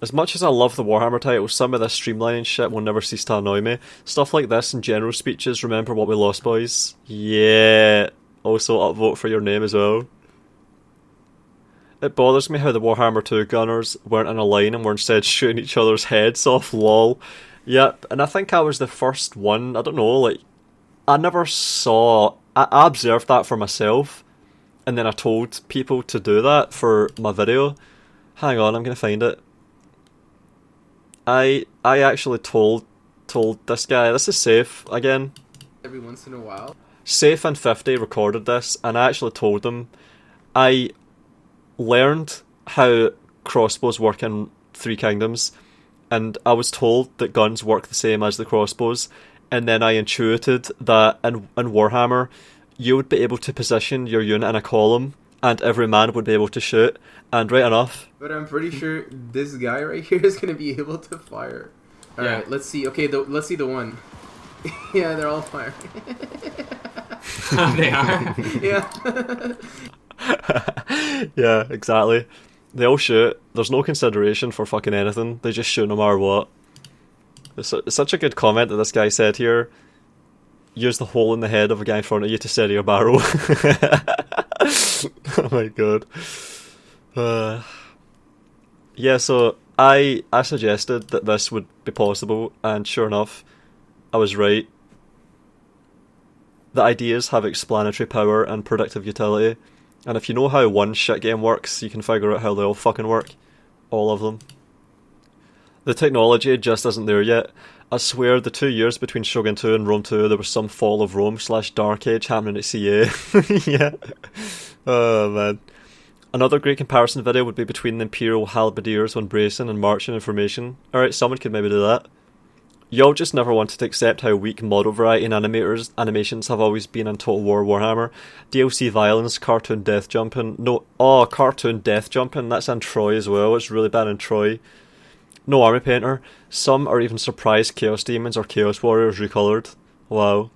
S1: As much as I love the Warhammer titles, some of this streamlining shit will never cease to annoy me. Stuff like this and general speeches, remember what we lost, boys. Yeah. Also upvote for your name as well. It bothers me how the Warhammer 2 gunners weren't in a line and were instead shooting each other's heads off, lol. Yep, and I think I was the first one, I don't know, like, I never saw, I observed that for myself, and then I told people to do that for my video. Hang on, I'm gonna find it. I actually told this guy, this is Safe, again.
S3: Every once in a while.
S1: Safe and 50 recorded this, and I actually told them, I learned how crossbows work in Three Kingdoms, and I was told that guns work the same as the crossbows, and then I intuited that in Warhammer you would be able to position your unit in a column and every man would be able to shoot, and right enough.
S3: But I'm pretty sure this guy right here is going to be able to fire. Alright, let's see. Okay, let's see the one. Yeah, they're all firing.
S4: They are.
S3: Yeah.
S1: Yeah, exactly. They all shoot. There's no consideration for fucking anything. They just shoot no matter what. It's such a good comment that this guy said here. Use the hole in the head of a guy in front of you to steady your barrel. Oh my god. Yeah, so I suggested that this would be possible, and sure enough, I was right. The ideas have explanatory power and predictive utility, and if you know how one shit game works, you can figure out how they all fucking work. All of them. The technology just isn't there yet. I swear the 2 years between Shogun 2 and Rome 2 there was some fall of Rome / Dark Age happening at CA. Yeah. Oh man. Another great comparison video would be between the Imperial Halberdiers when bracing and marching in formation. Alright, someone could maybe do that. Y'all just never wanted to accept how weak model variety and animations have always been in Total War Warhammer. DLC violence, cartoon death jumping. Cartoon death jumping, that's in Troy as well. It's really bad in Troy. No army painter. Some are even surprised Chaos Demons or Chaos Warriors recoloured. Wow.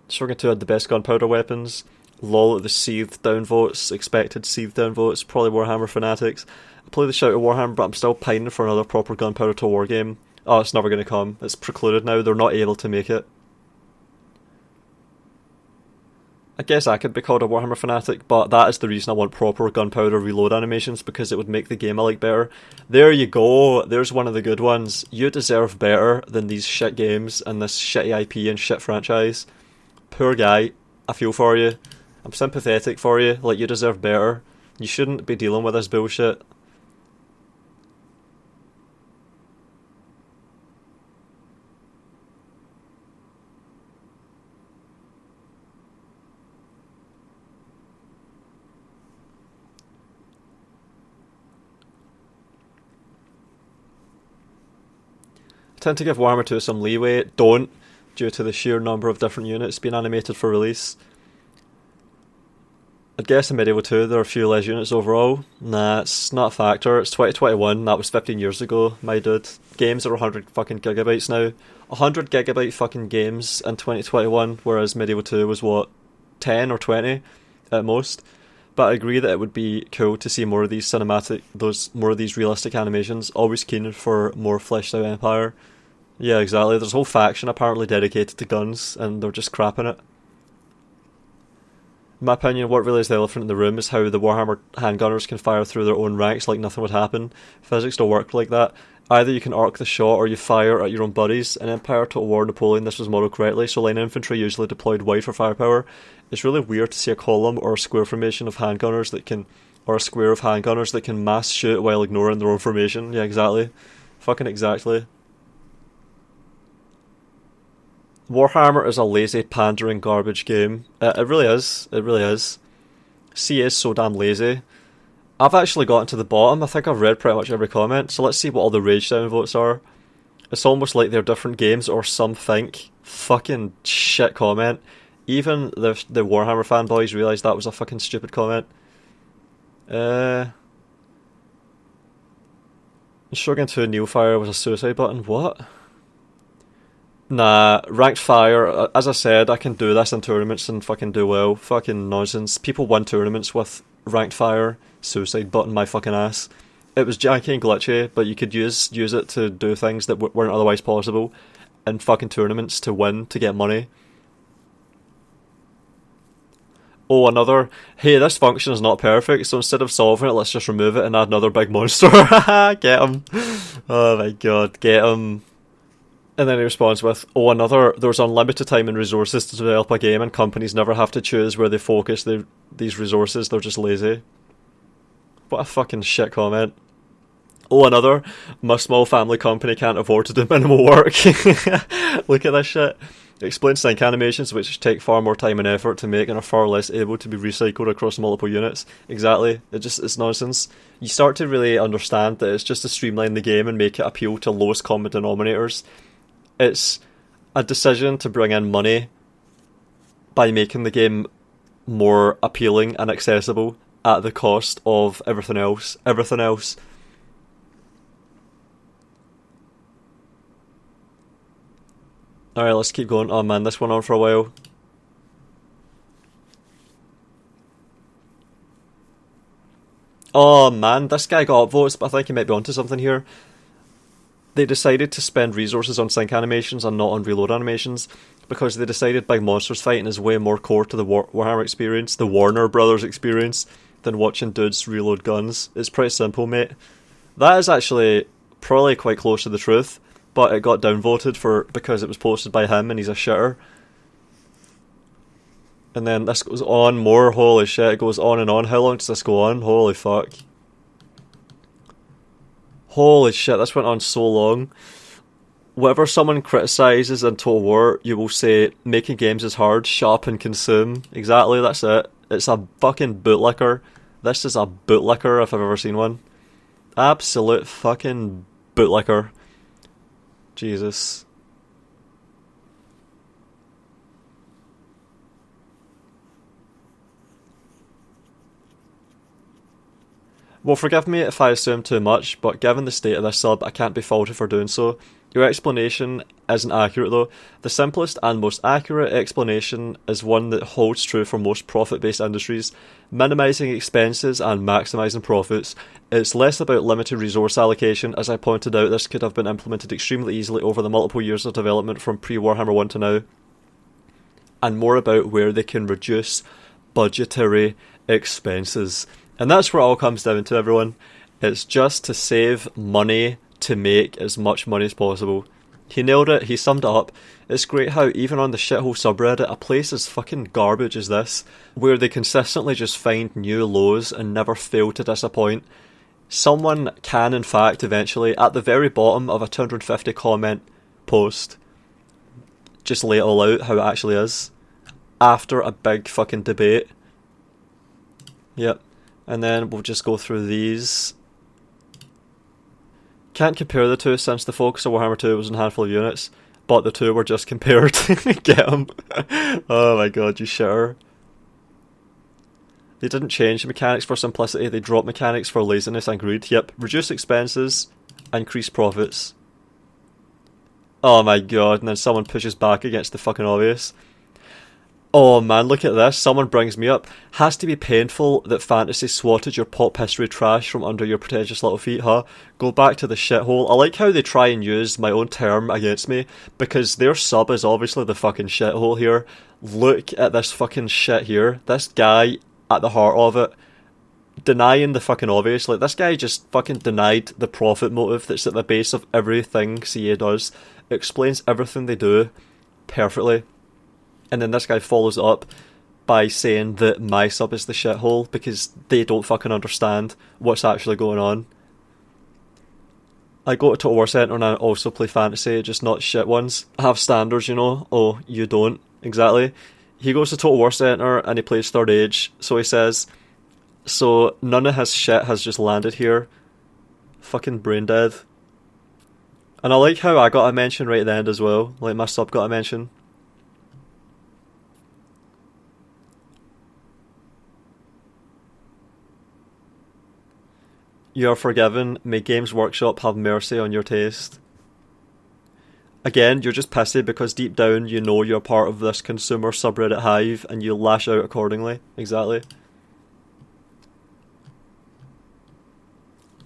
S1: Shogun 2 had the best gunpowder weapons. Lol at the seethed downvotes, expected seethed downvotes, probably Warhammer fanatics. I play the shout of Warhammer, but I'm still pining for another proper gunpowder to war game. Oh, it's never going to come. It's precluded now. They're not able to make it. I guess I could be called a Warhammer fanatic, but that is the reason I want proper gunpowder reload animations, because it would make the game I like better. There you go. There's one of the good ones. You deserve better than these shit games and this shitty IP and shit franchise. Poor guy. I feel for you. I'm sympathetic for you. Like, you deserve better. You shouldn't be dealing with this bullshit. I tend to give Warhammer 2 some leeway. Don't, due to the sheer number of different units being animated for release. I'd guess in Medieval 2 there are a few less units overall. Nah, it's not a factor. It's 2021, that was 15 years ago, my dude. Games are 100 fucking gigabytes now. 100 gigabyte fucking games in 2021, whereas Medieval 2 was what, 10 or 20 at most. But I agree that it would be cool to see more of these more of these realistic animations. Always keen for more fleshed out Empire. Yeah, exactly. There's a whole faction apparently dedicated to guns, and they're just crapping it. In my opinion, what really is the elephant in the room is how the Warhammer handgunners can fire through their own ranks like nothing would happen. Physics don't work like that. Either you can arc the shot or you fire at your own buddies. In Empire, Total War, Napoleon, this was modeled correctly, so line infantry usually deployed wide for firepower. It's really weird to see a column or a square formation of handgunners that can, or a square of handgunners that can mass shoot while ignoring their own formation. Yeah, exactly. Fucking exactly. Warhammer is a lazy, pandering, garbage game. It really is. It really is. CA is so damn lazy. I've actually gotten to the bottom. I think I've read pretty much every comment, so let's see what all the rage downvotes are. It's almost like they're different games or something. Fucking shit comment. Even the Warhammer fanboys realised that was a fucking stupid comment. Shogun 2 Neofire was a suicide button. What? Nah, ranked fire. As I said, I can do this in tournaments and fucking do well. Fucking nonsense. People win tournaments with ranked fire. Suicide button my fucking ass. It was janky and glitchy, but you could use it to do things that weren't otherwise possible in fucking tournaments to win, to get money. Oh, another, hey, this function is not perfect, so instead of solving it, let's just remove it and add another big monster. Get him. Oh my god, get him. And then he responds with, oh, another, there's unlimited time and resources to develop a game and companies never have to choose where they focus these resources, they're just lazy. What a fucking shit comment. Oh, another, my small family company can't afford to do minimal work. Look at this shit. Explain sync animations which take far more time and effort to make and are far less able to be recycled across multiple units. Exactly. It's nonsense. You start to really understand that it's just to streamline the game and make it appeal to lowest common denominators. It's a decision to bring in money by making the game more appealing and accessible at the cost of everything else. Everything else. Alright, let's keep going. Oh man, this went on for a while. Oh man, this guy got upvotes, but I think he might be onto something here. They decided to spend resources on sync animations and not on reload animations because they decided big monsters fighting is way more core to the Warhammer experience, the Warner Brothers experience, than watching dudes reload guns. It's pretty simple, mate. That is actually probably quite close to the truth. But it got downvoted because it was posted by him and he's a shitter. And then this goes on more. Holy shit, it goes on and on. How long does this go on? Holy fuck. Holy shit, this went on so long. Whatever someone criticises in Total War, you will say, making games is hard, shut up and consume. Exactly, that's it. It's a fucking bootlicker. This is a bootlicker if I've ever seen one. Absolute fucking bootlicker. Jesus. Well, forgive me if I assume too much, but given the state of this sub, I can't be faulted for doing so. Your explanation isn't accurate though. The simplest and most accurate explanation is one that holds true for most profit-based industries. Minimising expenses and maximising profits. It's less about limited resource allocation. As I pointed out, this could have been implemented extremely easily over the multiple years of development from pre-Warhammer 1 to now. And more about where they can reduce budgetary expenses. And that's where it all comes down to, everyone. It's just to save money to make as much money as possible. He nailed it, he summed it up. It's great how even on the shithole subreddit, a place as fucking garbage as this, where they consistently just find new lows and never fail to disappoint, someone can in fact eventually, at the very bottom of a 250 comment post, just lay it all out how it actually is, after a big fucking debate. Yep. And then we'll just go through these. Can't compare the two since the focus of Warhammer 2 was in a handful of units, but the two were just compared. Get them. Oh my god, you shitter. They didn't change the mechanics for simplicity, they dropped mechanics for laziness and greed. Yep, reduce expenses, increase profits. Oh my god, and then someone pushes back against the fucking obvious. Oh man, look at this. Someone brings me up. Has to be painful that fantasy swatted your pop history trash from under your pretentious little feet, huh? Go back to the shithole. I like how they try and use my own term against me, because their sub is obviously the fucking shithole here. Look at this fucking shit here. This guy at the heart of it, denying the fucking obvious. Like, this guy just fucking denied the profit motive that's at the base of everything CA does. It explains everything they do perfectly. And then this guy follows it up by saying that my sub is the shithole because they don't fucking understand what's actually going on. I go to Total War Center and I also play fantasy, just not shit ones. I have standards, you know. Oh, you don't. Exactly. He goes to Total War Center and he plays Third Age, so he says, So none of his shit has just landed here. Fucking brain dead. And I like how I got a mention right at the end as well. Like my sub got a mention. You are forgiven. May Games Workshop have mercy on your taste. Again, you're just pissy because deep down you know you're part of this consumer subreddit hive and you lash out accordingly. Exactly.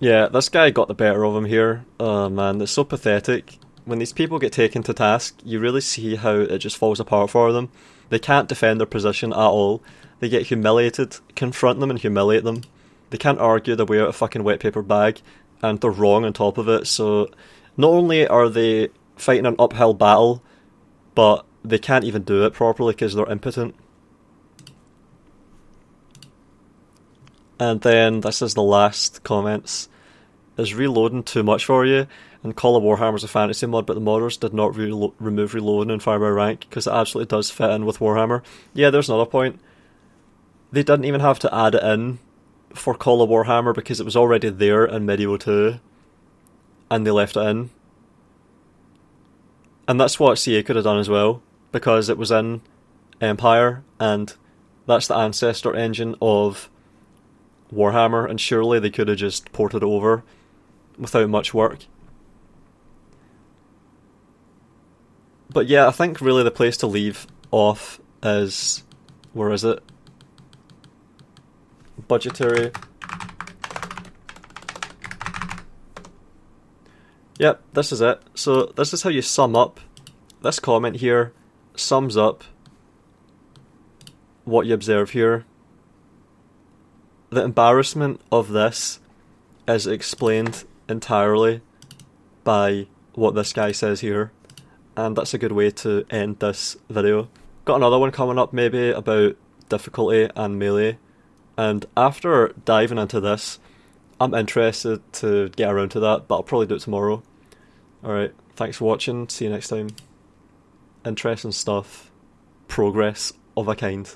S1: Yeah, this guy got the better of him here. Oh man, it's so pathetic. When these people get taken to task, you really see how it just falls apart for them. They can't defend their position at all. They get humiliated. Confront them and humiliate them. They can't argue their way out of a fucking wet paper bag, and they're wrong on top of it. So not only are they fighting an uphill battle, but they can't even do it properly because they're impotent. And then this is the last comments. Is reloading too much for you? And Call of Warhammer is a fantasy mod, but the modders did not remove reloading in Fire by Rank because it absolutely does fit in with Warhammer. Yeah, there's another point. They didn't even have to add it in for Call of Warhammer because it was already there in Medieval 2 and they left it in. And that's what CA could have done as well, because it was in Empire and that's the ancestor engine of Warhammer, and surely they could have just ported it over without much work. But yeah, I think really the place to leave off is, where is it? Budgetary. Yep, this is it. So this is how you sum up. This comment here sums up what you observe here. The embarrassment of this is explained entirely by what this guy says here, and that's a good way to end this video. Got another one coming up maybe about difficulty and melee, and after diving into this, I'm interested to get around to that, but I'll probably do it tomorrow. Alright, thanks for watching, see you next time. Interesting stuff. Progress of a kind.